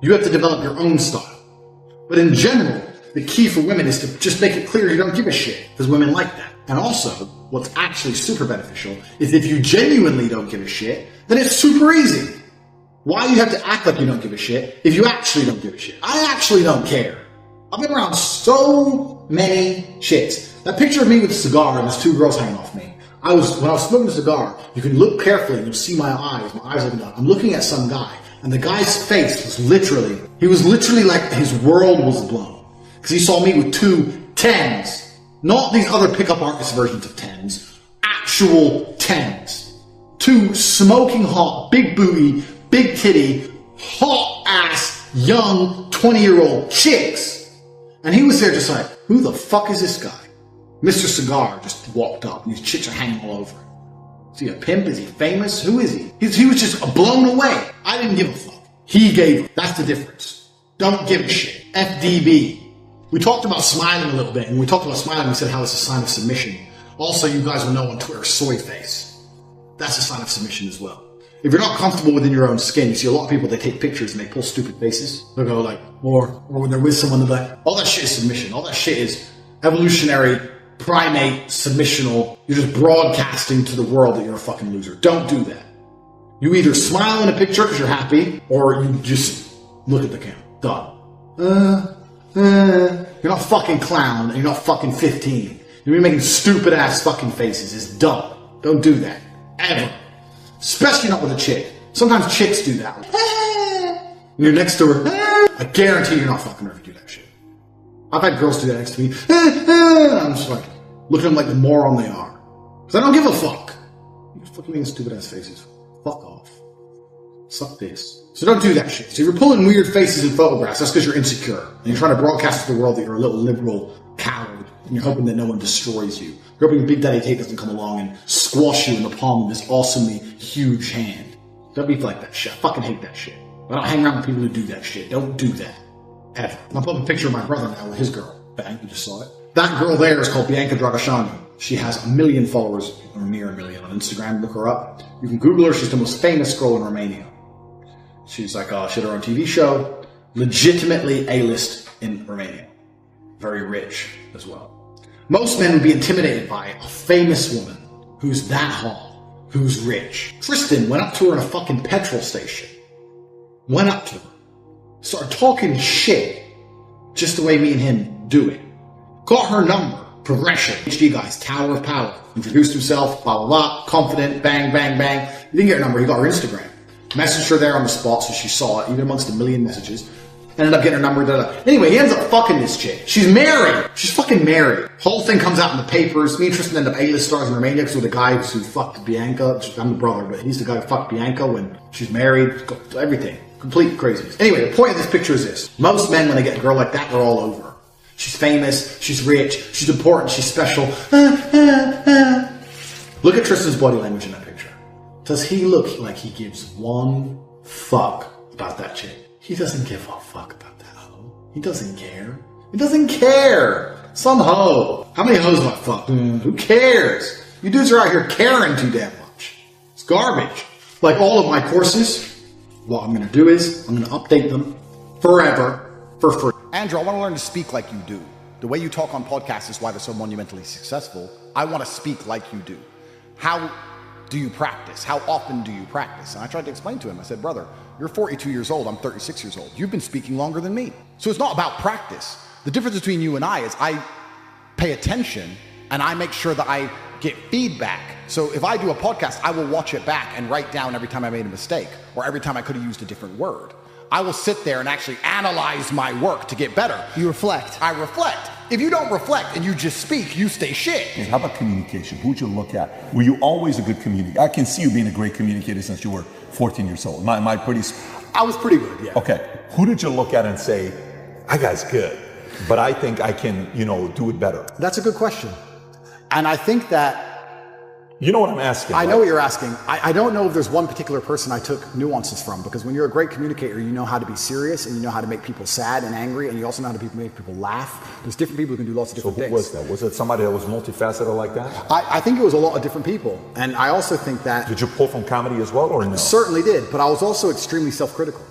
You have to develop your own style. But in general, the key for women is to just make it clear you don't give a shit, because women like that. And also, what's actually super beneficial is if you genuinely don't give a shit, then it's super easy. Why do you have to act like you don't give a shit if you actually don't give a shit? I actually don't care. I've been around so many chicks. That picture of me with a cigar and there's two girls hanging off me. When I was smoking a cigar, you can look carefully and you'll see my eyes looking down. I'm looking at some guy, and the guy's face was literally like his world was blown. Because he saw me with two 10s. Not these other pickup artist versions of 10s. Actual 10s. Two smoking hot, big booty, big titty, hot ass, young, 20-year-old chicks. And he was there just like, who the fuck is this guy? Mr. Cigar just walked up, and these chicks are hanging all over him. Is he a pimp? Is he famous? Who is he? He was just blown away. I didn't give a fuck. He gave. That's the difference. Don't give a shit. FDB. We talked about smiling a little bit, and we talked about smiling, we said how it's a sign of submission. Also, you guys will know on Twitter, soy face. That's a sign of submission as well. If you're not comfortable within your own skin, you see a lot of people, they take pictures and they pull stupid faces. They'll go like, or when they're with someone, they're like, all that shit is submission. All that shit is evolutionary, primate, submissional. You're just broadcasting to the world that you're a fucking loser. Don't do that. You either smile in a picture because you're happy, or you just look at the camera. Done. You're not a fucking clown, and you're not fucking 15. You're making stupid ass fucking faces. It's dumb. Don't do that. Ever. Especially not with a chick. Sometimes chicks do that. And you're next to her. I guarantee you're not fucking her if you do that shit. I've had girls do that next to me. I'm just like, looking at them like the moron they are. Because I don't give a fuck. You're fucking making stupid ass faces. Fuck off. Suck this. So don't do that shit. So if you're pulling weird faces in photographs, that's because you're insecure. And you're trying to broadcast to the world that you're a little liberal coward. And you're hoping that no one destroys you. You're hoping Big Daddy Tate doesn't come along and squash you in the palm of his awesomely huge hand. Don't be like that shit. I fucking hate that shit. I don't hang around with people who do that shit. Don't do that. Ever. I'm putting a picture of my brother now with his girl. Bang, you just saw it. That girl there is called Bianca Dragosani. She has 1 million followers, or near 1 million on Instagram. Look her up. You can Google her. She's the most famous girl in Romania. She's like, she had her own TV show. Legitimately A-list in Romania. Very rich as well. Most men would be intimidated by a famous woman who's that hot, who's rich. Tristan went up to her in a fucking petrol station. Went up to her. Started talking shit. Just the way me and him do it. Got her number. Progression. HD guys. Tower of Power. Introduced himself. Blah, blah, blah. Confident. Bang, bang, bang. He didn't get her number. He got her Instagram. Messaged her there on the spot so she saw it, even amongst 1 million messages. Ended up getting her number. Anyway, he ends up fucking this chick. She's married. She's fucking married. Whole thing comes out in the papers. Me and Tristan end up A-list stars in Romania because we're the guy who fucked Bianca. I'm the brother, but he's the guy who fucked Bianca when she's married. Everything. Complete craziness. Anyway, the point of this picture is this. Most men, when they get a girl like that, they're all over her. She's famous. She's rich. She's important. She's special. Look at Tristan's body language in that picture. Does he look like he gives one fuck about that chick? He doesn't give a fuck about that hoe. He doesn't care. He doesn't care. Some hoe. How many hoes have I fucked? Who cares? You dudes are out here caring too damn much. It's garbage. Like all of my courses, what I'm going to do is I'm going to update them forever for free. Andrew, I want to learn to speak like you do. The way you talk on podcasts is why they're so monumentally successful. I want to speak like you do. How do you practice? How often do you practice? And I tried to explain to him. I said, brother, you're 42 years old. I'm 36 years old. You've been speaking longer than me. So it's not about practice. The difference between you and I is I pay attention and I make sure that I get feedback. So if I do a podcast, I will watch it back and write down every time I made a mistake or every time I could have used a different word. I will sit there and actually analyze my work to get better. You reflect. I reflect. If you don't reflect and you just speak, you stay shit. Hey, how about communication? Who'd you look at? Were you always a good communicator? I can see you being a great communicator since you were 14 years old. I was pretty good, yeah. Okay. Who did you look at and say, that guy's good, but I think I can, do it better? That's a good question. And I think that... You know what I'm asking? I know what you're asking. I don't know if there's one particular person I took nuances from, because when you're a great communicator, you know how to be serious and you know how to make people sad and angry, and you also know how to make people laugh. There's different people who can do lots of different things. So who was that? Was it somebody that was multifaceted like that? I think it was a lot of different people. And I also think that... Did you pull from comedy as well, or no? Certainly did, but I was also extremely self-critical.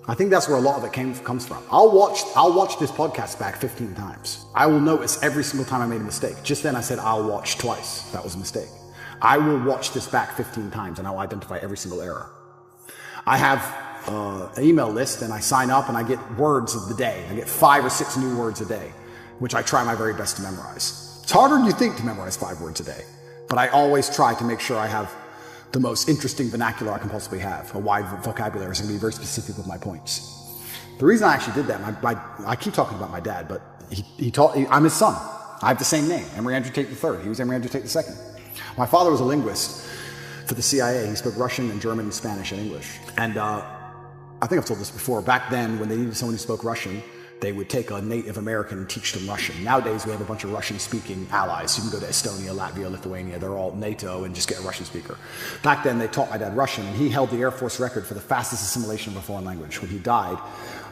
I think that's where a lot of it comes from. I'll watch this podcast back 15 times. I will notice every single time I made a mistake. Just then I said I'll watch twice. That was a mistake. I will watch this back 15 times and I'll identify every single error. I have an email list and I sign up and I get words of the day. I get 5 or 6 new words a day, which I try my very best to memorize. It's harder than you think to memorize 5 words a day, but I always try to make sure I have the most interesting vernacular I can possibly have, a wide vocabulary, so I can be very specific with my points. The reason I actually did that, I keep talking about my dad, but I'm his son. I have the same name, Emory Andrew Tate III. He was Emory Andrew Tate II. My father was a linguist for the CIA. He spoke Russian and German and Spanish and English. And I think I've told this before. Back then, when they needed someone who spoke Russian, they would take a Native American and teach them Russian. Nowadays, we have a bunch of Russian-speaking allies. You can go to Estonia, Latvia, Lithuania. They're all NATO and just get a Russian speaker. Back then, they taught my dad Russian, and he held the Air Force record for the fastest assimilation of a foreign language. When he died,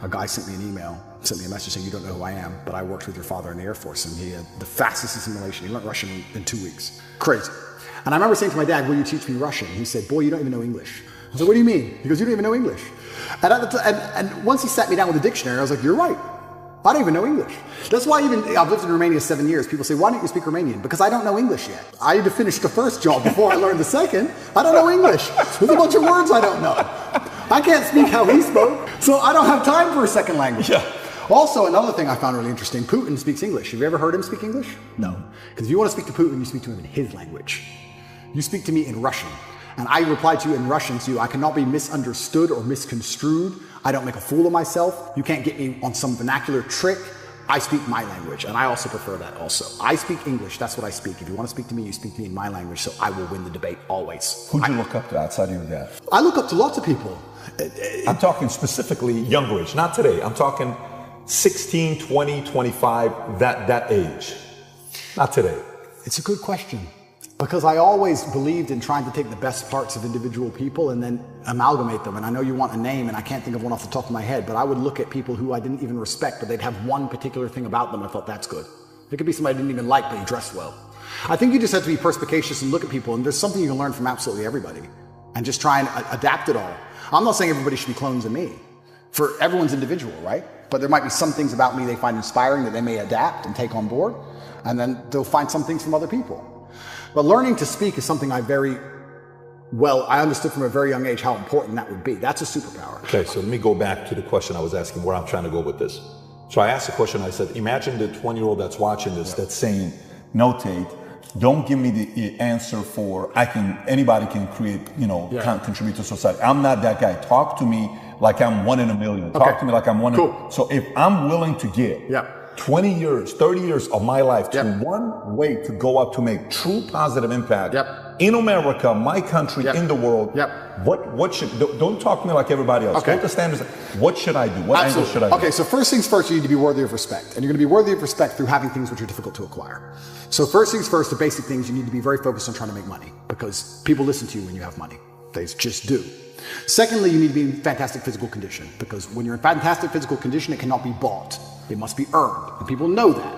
a guy sent me an email, sent me a message saying, you don't know who I am, but I worked with your father in the Air Force, and he had the fastest assimilation. He learned Russian in 2 weeks. Crazy. And I remember saying to my dad, will you teach me Russian? He said, boy, you don't even know English. I said, what do you mean? He goes, you don't even know English. And, and once he sat me down with a dictionary, I was like, you're right. I don't even know English. That's why I've lived in Romania 7 years. People say, why don't you speak Romanian? Because I don't know English yet. I had to finish the first job before I learned the second. I don't know English. There's a bunch of words I don't know. I can't speak how he spoke, so I don't have time for a second language. Yeah. Also, another thing I found really interesting, Putin speaks English. Have you ever heard him speak English? No. Because if you want to speak to Putin, you speak to him in his language. You speak to me in Russian. And I reply to you in Russian to you. I cannot be misunderstood or misconstrued. I don't make a fool of myself. You can't get me on some vernacular trick. I speak my language, and I also prefer that also. I speak English, that's what I speak. If you want to speak to me, you speak to me in my language, so I will win the debate always. Who'd you look up to outside of your dad? I look up to lots of people. I'm talking specifically younger age, not today. I'm talking 16, 20, 25, that age. Not today. It's a good question. Because I always believed in trying to take the best parts of individual people and then amalgamate them. And I know you want a name, and I can't think of one off the top of my head, but I would look at people who I didn't even respect, but they'd have one particular thing about them. I thought, that's good. It could be somebody I didn't even like, but he dressed well. I think you just have to be perspicacious and look at people, and there's something you can learn from absolutely everybody, and just try and adapt it all. I'm not saying everybody should be clones of me. For everyone's individual, right? But there might be some things about me they find inspiring that they may adapt and take on board, and then they'll find some things from other people. But learning to speak is something I understood from a very young age how important that would be. That's a superpower. Okay, so let me go back to the question I was asking, where I'm trying to go with this. So I asked the question, I said, imagine the 20-year-old that's watching this, that's saying, no, Tate, don't give me the answer for anybody can create, contribute to society. I'm not that guy. Talk to me like I'm 1 in a million. Talk to me like I'm one in. So if I'm willing to give 20 years, 30 years of my life to one way to go up to make true positive impact in America, my country, in the world, what should, don't talk to me like everybody else. What the standards, what should I do? What angle should I do? Okay, so first things first, you need to be worthy of respect. And you're going to be worthy of respect through having things which are difficult to acquire. So first things first, the basic things, you need to be very focused on trying to make money, because people listen to you when you have money. They just do. Secondly, you need to be in fantastic physical condition, because when you're in fantastic physical condition, it cannot be bought. It must be earned, and people know that.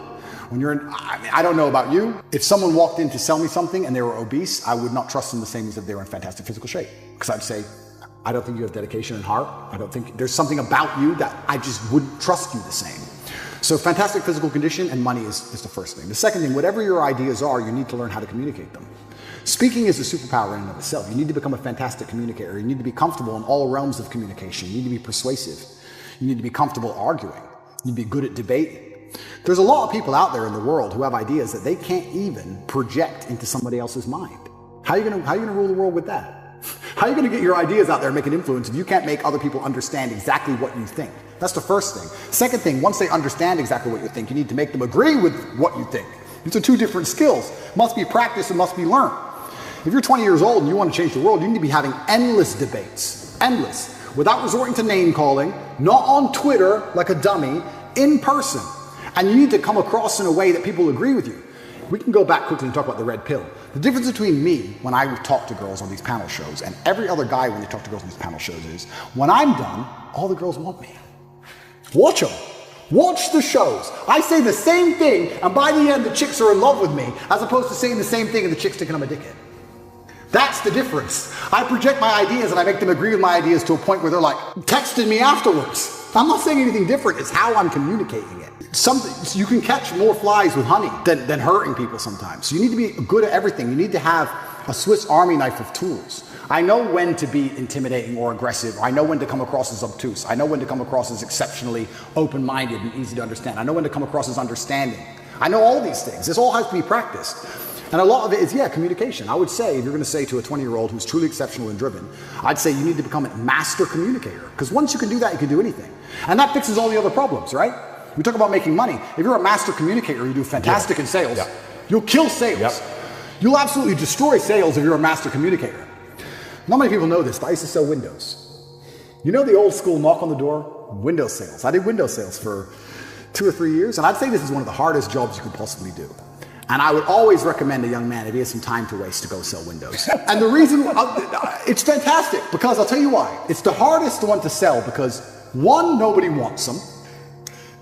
When you're in, I don't know about you, if someone walked in to sell me something and they were obese, I would not trust them the same as if they were in fantastic physical shape. Because I'd say, I don't think you have dedication and heart. I don't think there's something about you that I just wouldn't trust you the same. So fantastic physical condition and money is the first thing. The second thing, whatever your ideas are, you need to learn how to communicate them. Speaking is a superpower in and of itself. You need to become a fantastic communicator. You need to be comfortable in all realms of communication. You need to be persuasive. You need to be comfortable arguing. You need to be good at debating. There's a lot of people out there in the world who have ideas that they can't even project into somebody else's mind. How are you gonna rule the world with that? How are you gonna get your ideas out there and make an influence if you can't make other people understand exactly what you think? That's the first thing. Second thing, once they understand exactly what you think, you need to make them agree with what you think. These are two different skills. Must be practiced and must be learned. If you're 20 years old and you want to change the world, you need to be having endless debates. Endless. Without resorting to name calling, not on Twitter like a dummy, in person. And you need to come across in a way that people agree with you. We can go back quickly and talk about the red pill. The difference between me, when I talk to girls on these panel shows, and every other guy when they talk to girls on these panel shows is, when I'm done, all the girls want me. Watch them. Watch the shows. I say the same thing, and by the end, the chicks are in love with me, as opposed to saying the same thing and the chicks thinking I'm a dickhead. That's the difference. I project my ideas and I make them agree with my ideas to a point where they're like texting me afterwards. I'm not saying anything different. It's how I'm communicating it. You can catch more flies with honey than hurting people sometimes. So you need to be good at everything. You need to have a Swiss Army knife of tools. I know when to be intimidating or aggressive. I know when to come across as obtuse. I know when to come across as exceptionally open-minded and easy to understand. I know when to come across as understanding. I know all these things. This all has to be practiced. And a lot of it is, communication. I would say, if you're going to say to a 20-year-old who's truly exceptional and driven, I'd say you need to become a master communicator. Because once you can do that, you can do anything. And that fixes all the other problems, right? We talk about making money. If you're a master communicator, you do fantastic in sales. Yeah. You'll kill sales. Yep. You'll absolutely destroy sales if you're a master communicator. Not many people know this, but I used to sell windows. You know the old school knock on the door? Window sales. I did window sales for 2 or 3 years, and I'd say this is one of the hardest jobs you could possibly do. And I would always recommend a young man, if he has some time to waste, to go sell windows. And the reason, it's fantastic, because I'll tell you why. It's the hardest one to sell because 1, nobody wants them.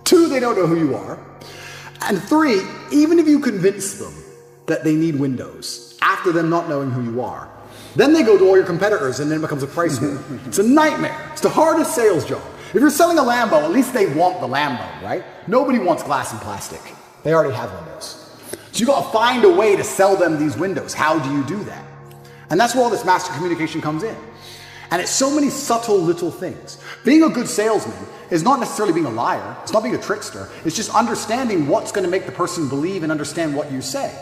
2, they don't know who you are. And 3, even if you convince them that they need windows, after them not knowing who you are, then they go to all your competitors and then it becomes a price war. It's a nightmare. It's the hardest sales job. If you're selling a Lambo, at least they want the Lambo, right? Nobody wants glass and plastic. They already have windows. So you got to find a way to sell them these windows. How do you do that? And that's where all this master communication comes in. And it's so many subtle little things. Being a good salesman is not necessarily being a liar. It's not being a trickster. It's just understanding what's going to make the person believe and understand what you say.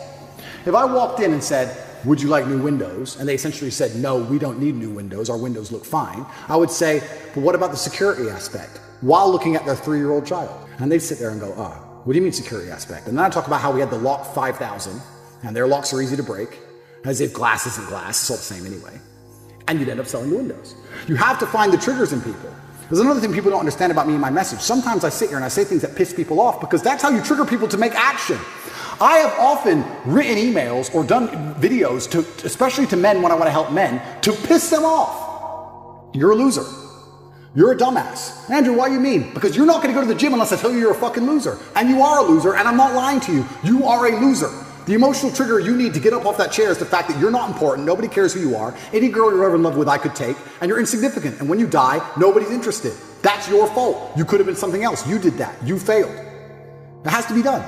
If I walked in and said, would you like new windows? And they essentially said, no, we don't need new windows. Our windows look fine. I would say, but what about the security aspect? While looking at their 3-year-old child. And they'd sit there and go, what do you mean security aspect? And then I talk about how we had the lock 5000 and their locks are easy to break, as if glass isn't glass, it's all the same anyway. And you'd end up selling the windows. You have to find the triggers in people. There's another thing people don't understand about me and my message. Sometimes I sit here and I say things that piss people off because that's how you trigger people to make action. I have often written emails or done videos, especially to men when I want to help men, to piss them off. You're a loser. You're a dumbass. Andrew, why do you mean? Because you're not going to go to the gym unless I tell you you're a fucking loser. And you are a loser, and I'm not lying to you. You are a loser. The emotional trigger you need to get up off that chair is the fact that you're not important, nobody cares who you are, any girl you're ever in love with I could take, and you're insignificant. And when you die, nobody's interested. That's your fault. You could have been something else. You did that. You failed. It has to be done.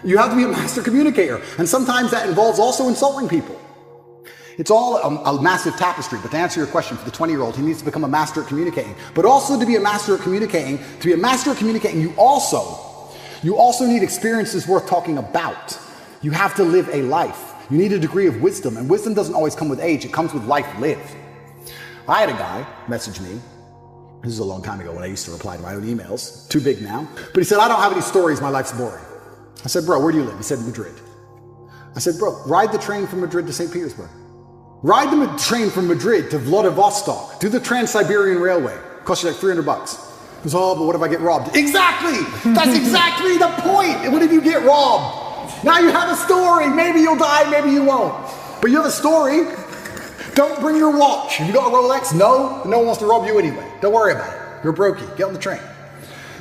You have to be a master communicator. And sometimes that involves also insulting people. It's all a massive tapestry, but to answer your question, for the 20-year-old, he needs to become a master at communicating. But also to be a master at communicating, you also need experiences worth talking about. You have to live a life. You need a degree of wisdom, and wisdom doesn't always come with age, it comes with life lived. I had a guy message me, this is a long time ago when I used to reply to my own emails, too big now, but he said, I don't have any stories, my life's boring. I said, bro, where do you live? He said, Madrid. I said, bro, ride the train from Madrid to St. Petersburg. Ride the train from Madrid to Vladivostok. Do the Trans-Siberian Railway. Cost you like $300. He goes, oh, but what if I get robbed? Exactly! That's exactly the point! What if you get robbed? Now you have a story. Maybe you'll die, maybe you won't. But you have a story. Don't bring your watch. Have you got a Rolex? No. No one wants to rob you anyway. Don't worry about it. You're a brokey. Get on the train.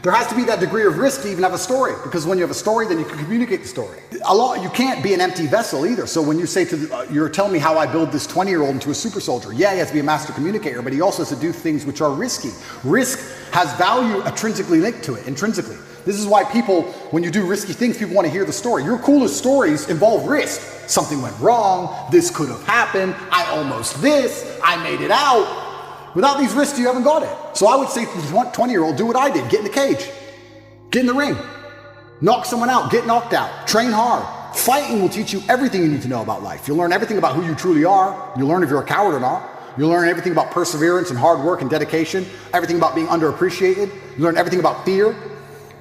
There has to be that degree of risk to even have a story, because when you have a story, then you can communicate the story. You can't be an empty vessel either. So when you say you're telling me how I build this 20-year-old into a super soldier, yeah, he has to be a master communicator, but he also has to do things which are risky. Risk has value intrinsically linked to it, intrinsically. This is why people, when you do risky things, people want to hear the story. Your coolest stories involve risk. Something went wrong, this could have happened, I almost this, I made it out. Without these risks, you haven't got it. So I would say to the 20-year-old, do what I did. Get in the cage. Get in the ring. Knock someone out, get knocked out, train hard. Fighting will teach you everything you need to know about life. You'll learn everything about who you truly are. You'll learn if you're a coward or not. You'll learn everything about perseverance and hard work and dedication, everything about being underappreciated. You learn everything about fear.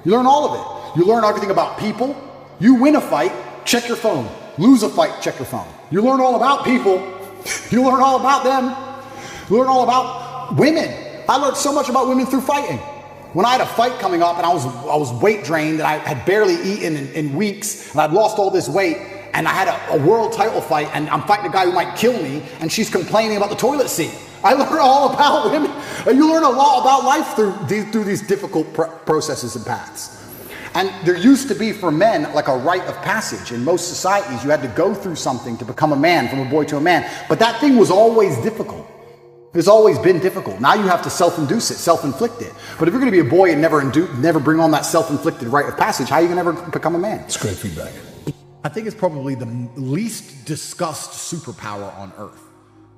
You learn all of it. You learn everything about people. You win a fight, check your phone. Lose a fight, check your phone. You learn all about people. You learn all about them. You learn all about women. I learned so much about women through fighting. When I had a fight coming up and I was weight drained and I had barely eaten in weeks and I'd lost all this weight and I had a world title fight and I'm fighting a guy who might kill me and she's complaining about the toilet seat. I learned all about women. You learn a lot about life through these difficult processes and paths. And there used to be for men like a rite of passage. In most societies, you had to go through something to become a man, from a boy to a man. But that thing was always difficult. It's always been difficult. Now you have to self-induce it, self-inflict it. But if you're going to be a boy and never bring on that self-inflicted rite of passage, how are you going to ever become a man? It's great feedback. I think it's probably the least discussed superpower on earth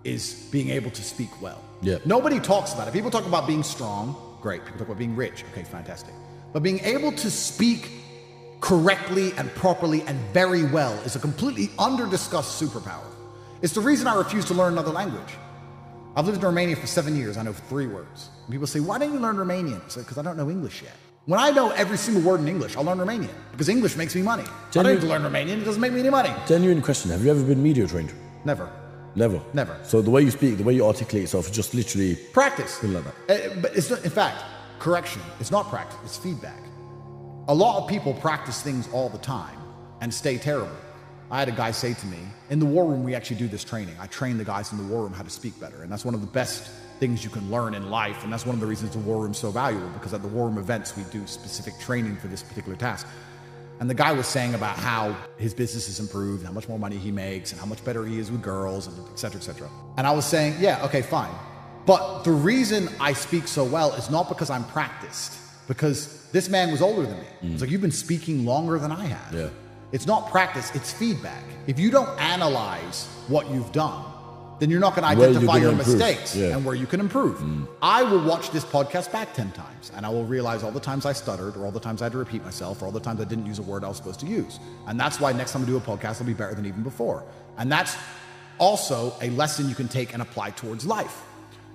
is being able to speak well. Yeah. Nobody talks about it. People talk about being strong. Great. People talk about being rich. Okay, fantastic. But being able to speak correctly and properly and very well is a completely under-discussed superpower. It's the reason I refuse to learn another language. I've lived in Romania for 7 years. I know 3 words. And people say, why didn't you learn Romanian? I say, because I don't know English yet. When I know every single word in English, I'll learn Romanian because English makes me money. I don't need to learn Romanian. It doesn't make me any money. Genuine question. Have you ever been media trained? Never. Never? Never. So the way you speak, the way you articulate yourself, just literally... Practice. Like that. But it's not, in fact, correction. It's not practice. It's feedback. A lot of people practice things all the time and stay terrible. I had a guy say to me, in the war room, we actually do this training. I train the guys in the war room how to speak better. And that's one of the best things you can learn in life. And that's one of the reasons the war room is so valuable, because at the war room events, we do specific training for this particular task. And the guy was saying about how his business has improved, how much more money he makes, and how much better he is with girls, and et cetera, et cetera. And I was saying, yeah, okay, fine. But the reason I speak so well is not because I'm practiced, because this man was older than me. It's like, you've been speaking longer than I have. Yeah. It's not practice, it's feedback. If you don't analyze what you've done, then you're not going to identify your mistakes and where you can improve. I will watch this podcast back 10 times and I will realize all the times I stuttered, or all the times I had to repeat myself, or all the times I didn't use a word I was supposed to use. And that's why next time I do a podcast, it'll be better than even before. And that's also a lesson you can take and apply towards life.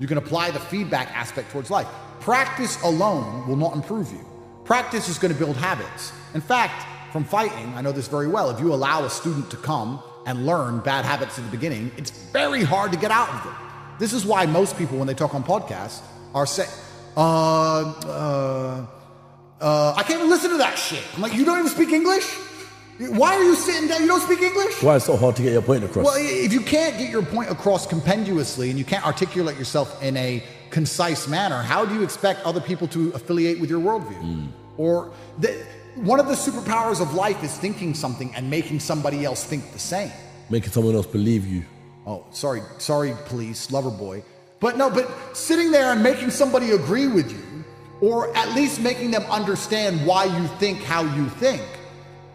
You can apply the feedback aspect towards life. Practice alone will not improve you. Practice is going to build habits. In fact, from fighting, I know this very well. If you allow a student to come and learn bad habits at the beginning, it's very hard to get out of them. This is why most people, when they talk on podcasts, are saying, I can't even listen to that shit. I'm like, you don't even speak English? Why are you sitting down? You don't speak English? Why it's so hard to get your point across? Well, if you can't get your point across compendiously and you can't articulate yourself in a concise manner, how do you expect other people to affiliate with your worldview? Or one of the superpowers of life is thinking something and making somebody else think the same. Making someone else believe you. Oh, sorry, police, lover boy. But sitting there and making somebody agree with you, or at least making them understand why you think how you think,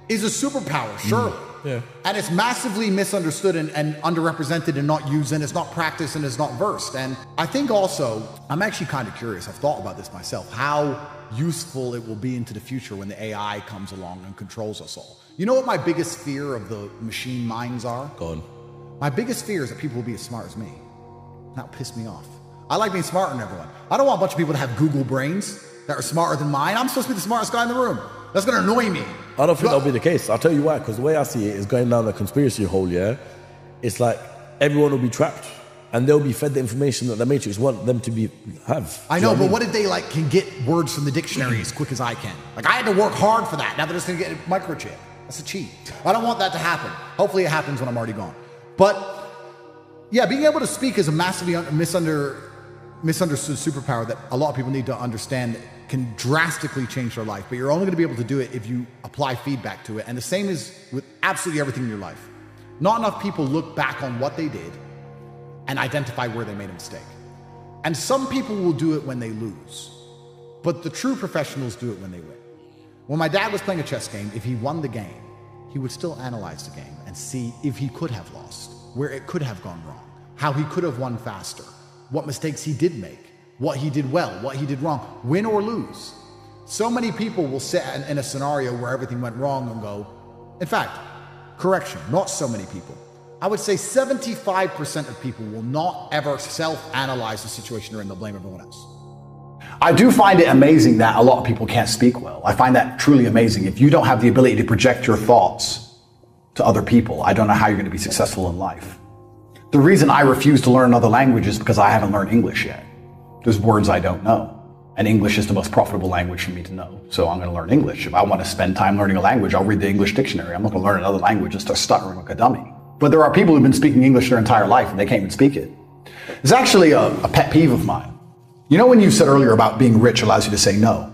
is a superpower, surely. Yeah. And it's massively misunderstood and underrepresented and not used, and it's not practiced and it's not versed. And I think also, I'm actually kind of curious, I've thought about this myself, how useful it will be into the future when the AI comes along and controls us all. You know what my biggest fear of the machine minds are? Go on. My biggest fear is that people will be as smart as me. That'll piss me off. I like being smarter than everyone. I don't want a bunch of people to have Google brains that are smarter than mine. I'm supposed to be the smartest guy in the room. That's going to annoy me. I don't think that'll be the case. I'll tell you why. Because the way I see it is going down the conspiracy hole, yeah? It's like everyone will be trapped. And they'll be fed the information that the Matrix want them to have. I know, but what if they can get words from the dictionary as quick as I can? I had to work hard for that. Now they're just going to get a microchip. That's a cheat. I don't want that to happen. Hopefully it happens when I'm already gone. But yeah, being able to speak is a massively misunderstood superpower that a lot of people need to understand can drastically change their life. But you're only going to be able to do it if you apply feedback to it. And the same is with absolutely everything in your life. Not enough people look back on what they did and identify where they made a mistake. And some people will do it when they lose, but the true professionals do it when they win. When my dad was playing a chess game, if he won the game, he would still analyze the game and see if he could have lost, where it could have gone wrong, how he could have won faster, what mistakes he did make, what he did well, what he did wrong, win or lose. So many people will sit in a scenario where everything went wrong and go, in fact, correction, not so many people. I would say 75% of people will not ever self-analyze the situation they're in, they'll blame everyone else. I do find it amazing that a lot of people can't speak well. I find that truly amazing. If you don't have the ability to project your thoughts to other people, I don't know how you're going to be successful in life. The reason I refuse to learn another language is because I haven't learned English yet. There's words I don't know. And English is the most profitable language for me to know. So I'm going to learn English. If I want to spend time learning a language, I'll read the English dictionary. I'm not going to learn another language and start stuttering like a dummy. But there are people who've been speaking English their entire life and they can't even speak it. It's actually a pet peeve of mine. You know when you said earlier about being rich allows you to say no?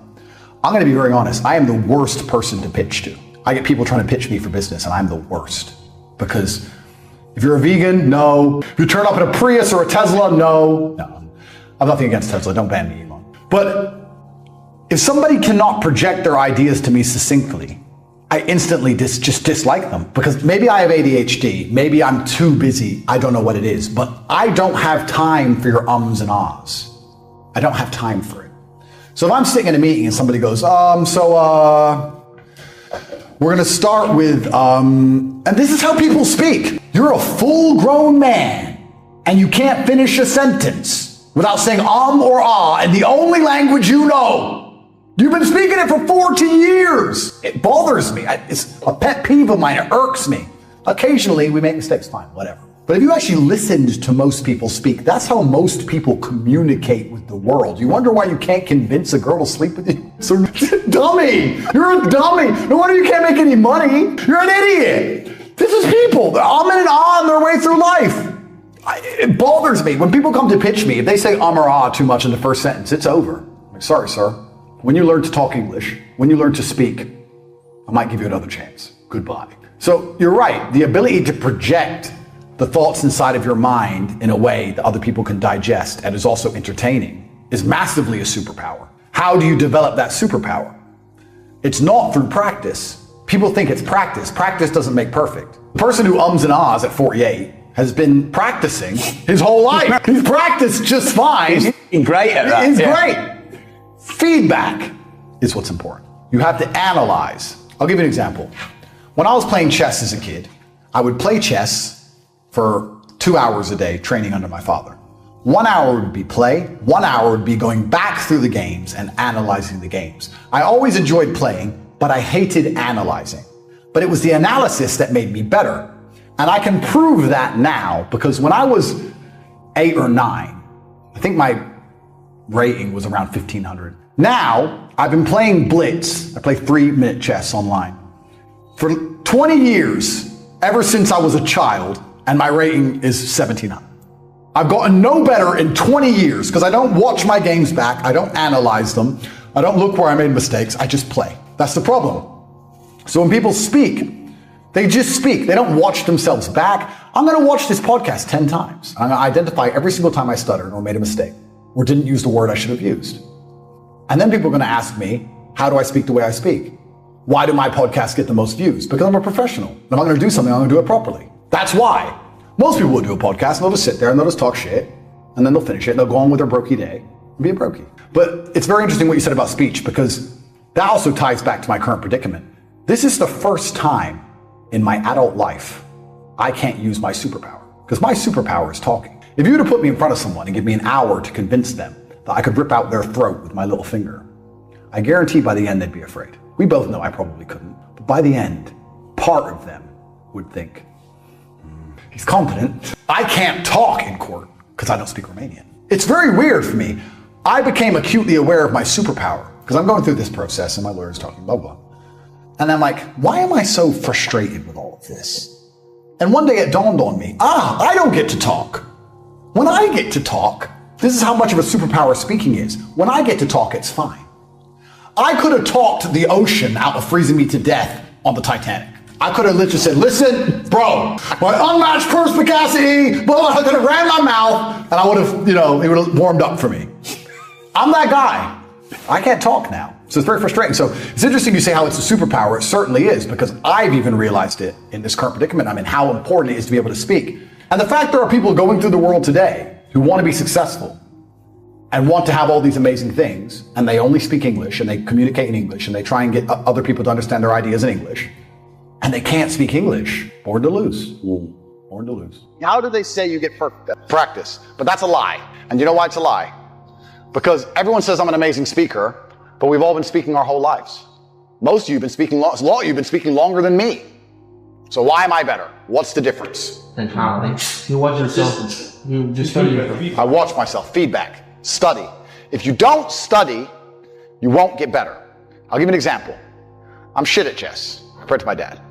I'm going to be very honest. I am the worst person to pitch to. I get people trying to pitch me for business and I'm the worst. Because if you're a vegan, no. If you turn up in a Prius or a Tesla, no. No, I'm nothing against Tesla. Don't ban me, Elon. But if somebody cannot project their ideas to me succinctly, I instantly just dislike them because maybe I have ADHD, maybe I'm too busy, I don't know what it is, but I don't have time for your ums and ahs. I don't have time for it. So if I'm sitting in a meeting and somebody goes, we're gonna start with, and this is how people speak. You're a full-grown man and you can't finish a sentence without saying or ah in the only language you know. You've been speaking it for 40 years. It bothers me. It's a pet peeve of mine. It irks me. Occasionally we make mistakes, fine, whatever. But if you actually listened to most people speak, that's how most people communicate with the world. You wonder why you can't convince a girl to sleep with you? So, dummy! You're a dummy! No wonder you can't make any money! You're an idiot! This is people. They're umming and on their way through life. It bothers me. When people come to pitch me, if they say or ah too much in the first sentence, it's over. I'm like, sorry, sir. When you learn to talk English, when you learn to speak, I might give you another chance. Goodbye. So you're right. The ability to project the thoughts inside of your mind in a way that other people can digest and is also entertaining is massively a superpower. How do you develop that superpower? It's not through practice. People think it's practice. Practice doesn't make perfect. The person who ums and ahs at 48 has been practicing his whole life. He's practiced just fine. He's great at that. He's great. Feedback is what's important. You have to analyze. I'll give you an example. When I was playing chess as a kid, I would play chess for 2 hours a day training under my father. 1 hour would be play, 1 hour would be going back through the games and analyzing the games. I always enjoyed playing, but I hated analyzing. But it was the analysis that made me better. And I can prove that now because when I was 8 or 9, I think my rating was around 1500. Now, I've been playing Blitz. I play 3-minute chess online for 20 years, ever since I was a child, and my rating is 1700. I've gotten no better in 20 years because I don't watch my games back, I don't analyze them, I don't look where I made mistakes, I just play. That's the problem. So when people speak, they just speak. They don't watch themselves back. I'm going to watch this podcast 10 times. I'm going to identify every single time I stuttered or made a mistake or didn't use the word I should have used. And then people are going to ask me, how do I speak the way I speak? Why do my podcasts get the most views? Because I'm a professional. If I'm going to do something, I'm going to do it properly. That's why. Most people will do a podcast and they'll just sit there and they'll just talk shit and then they'll finish it and they'll go on with their brokey day and be a brokey. But it's very interesting what you said about speech because that also ties back to my current predicament. This is the first time in my adult life I can't use my superpower because my superpower is talking. If you were to put me in front of someone and give me an hour to convince them that I could rip out their throat with my little finger, I guarantee by the end they'd be afraid. We both know I probably couldn't, but by the end, part of them would think, he's confident. I can't talk in court because I don't speak Romanian. It's very weird for me. I became acutely aware of my superpower because I'm going through this process and my lawyer's talking blah, blah. And I'm like, why am I so frustrated with all of this? And one day it dawned on me, I don't get to talk. When I get to talk, this is how much of a superpower speaking is. When I get to talk, it's fine. I could have talked the ocean out of freezing me to death on the Titanic. I could have literally said, listen, bro, my unmatched perspicacity, blah, I could have ran my mouth and I would have, it would have warmed up for me. I'm that guy. I can't talk now. So it's very frustrating. So it's interesting you say how it's a superpower. It certainly is because I've even realized it in this current predicament I'm in, how important it is to be able to speak. And the fact there are people going through the world today who want to be successful and want to have all these amazing things, and they only speak English, and they communicate in English, and they try and get other people to understand their ideas in English, and they can't speak English, born to lose. Born to lose. How do they say you get practice? But that's a lie. And you know why it's a lie? Because everyone says I'm an amazing speaker, but we've all been speaking our whole lives. Most of you have been speaking, a lot of you have been speaking longer than me. So why am I better? What's the difference? You watch yourself. You just study. I watch myself. Feedback. Study. If you don't study, you won't get better. I'll give you an example. I'm shit at chess, compared to my dad.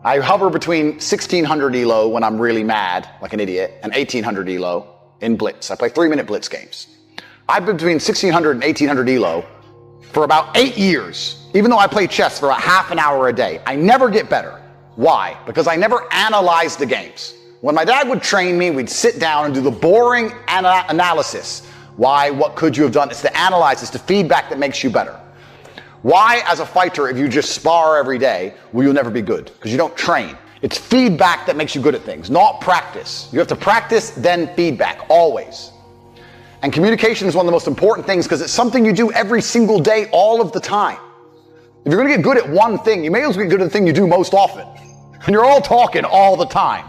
I hover between 1600 ELO when I'm really mad, like an idiot, and 1800 ELO in blitz. I play 3-minute blitz games. I've been between 1600 and 1800 ELO for about 8 years, even though I play chess for about half an hour a day. I never get better. Why? Because I never analyze the games. When my dad would train me, we'd sit down and do the boring analysis. Why? What could you have done? It's the analyze, it's the feedback that makes you better. Why, as a fighter, if you just spar every day, will you never be good? Because you don't train. It's feedback that makes you good at things, not practice. You have to practice, then feedback, always. And communication is one of the most important things because it's something you do every single day, all of the time. If you're going to get good at one thing, you may as well get good at the thing you do most often. And you're all talking all the time.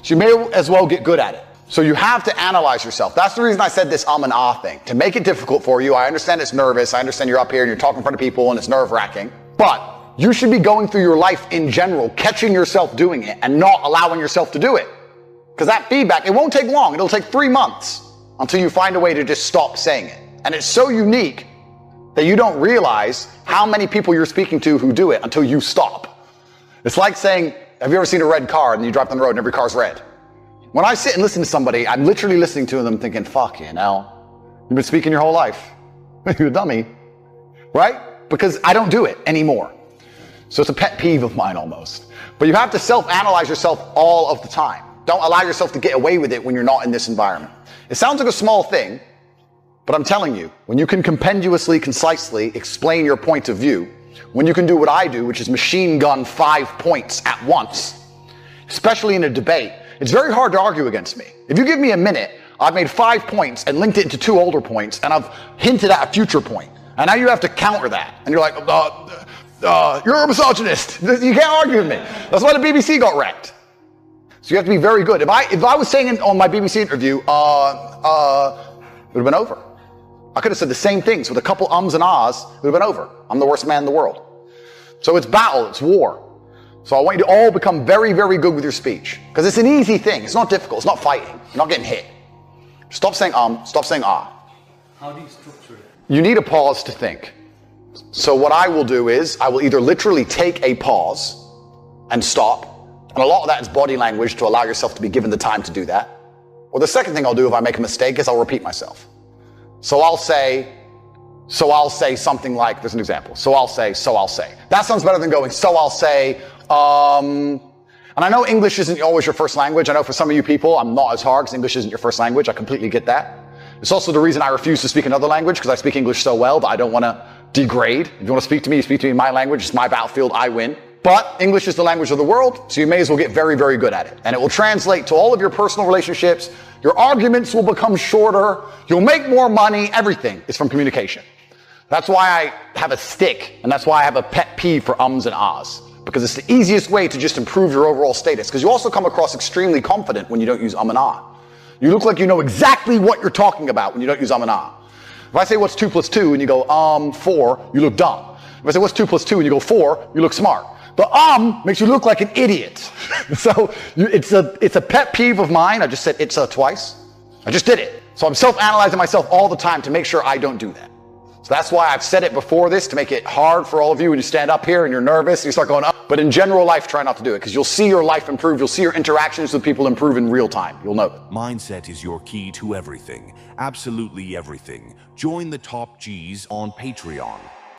So you may as well get good at it. So you have to analyze yourself. That's the reason I said this and ah thing. To make it difficult for you, I understand it's nervous. I understand you're up here and you're talking in front of people and it's nerve-wracking. But you should be going through your life in general, catching yourself doing it and not allowing yourself to do it. Because that feedback, it won't take long. It'll take 3 months until you find a way to just stop saying it. And it's so unique that you don't realize how many people you're speaking to who do it until you stop. It's like saying, have you ever seen a red car and you drive down the road and every car's red? When I sit and listen to somebody, I'm literally listening to them thinking, fuck you know, you've been speaking your whole life. You're a dummy, right? Because I don't do it anymore. So it's a pet peeve of mine almost. But you have to self-analyze yourself all of the time. Don't allow yourself to get away with it when you're not in this environment. It sounds like a small thing, but I'm telling you, when you can compendiously, concisely explain your point of view, when you can do what I do, which is machine gun 5 points at once, especially in a debate, it's very hard to argue against me. If you give me a minute, I've made 5 points and linked it into 2 older points, and I've hinted at a future point. And now you have to counter that. And you're like, you're a misogynist. You can't argue with me. That's why the BBC got wrecked. So you have to be very good. If I was saying on my BBC interview, it would have been over. I could have said the same things with a couple ums and ahs, it would have been over. I'm the worst man in the world. So it's battle, it's war. So I want you to all become very, very good with your speech. Because it's an easy thing. It's not difficult. It's not fighting. You're not getting hit. Stop saying stop saying ah. How do you structure it? You need a pause to think. So what I will do is I will either literally take a pause and stop. And a lot of that is body language to allow yourself to be given the time to do that. Or the second thing I'll do if I make a mistake is I'll repeat myself. So I'll say something like, there's an example. So I'll say. That sounds better than going, so I'll say, and I know English isn't always your first language. I know for some of you people, I'm not as hard because English isn't your first language. I completely get that. It's also the reason I refuse to speak another language because I speak English so well that I don't want to degrade. If you want to speak to me, you speak to me in my language. It's my battlefield. I win. But English is the language of the world, so you may as well get very, very good at it. And it will translate to all of your personal relationships. Your arguments will become shorter. You'll make more money. Everything is from communication. That's why I have a stick, and that's why I have a pet peeve for ums and ahs. Because it's the easiest way to just improve your overall status. Because you also come across extremely confident when you don't use and ah. You look like you know exactly what you're talking about when you don't use and ah. If I say what's 2 plus 2 and you go 4, you look dumb. If I say what's 2 plus 2 and you go 4, you look smart. The makes you look like an idiot. So it's a pet peeve of mine. I just said it's twice. I just did it. So I'm self-analyzing myself all the time to make sure I don't do that. So that's why I've said it before this, to make it hard for all of you when you stand up here and you're nervous and you start going up. But in general life, try not to do it because you'll see your life improve. You'll see your interactions with people improve in real time. You'll know it. Mindset is your key to everything. Absolutely everything. Join the top G's on Patreon.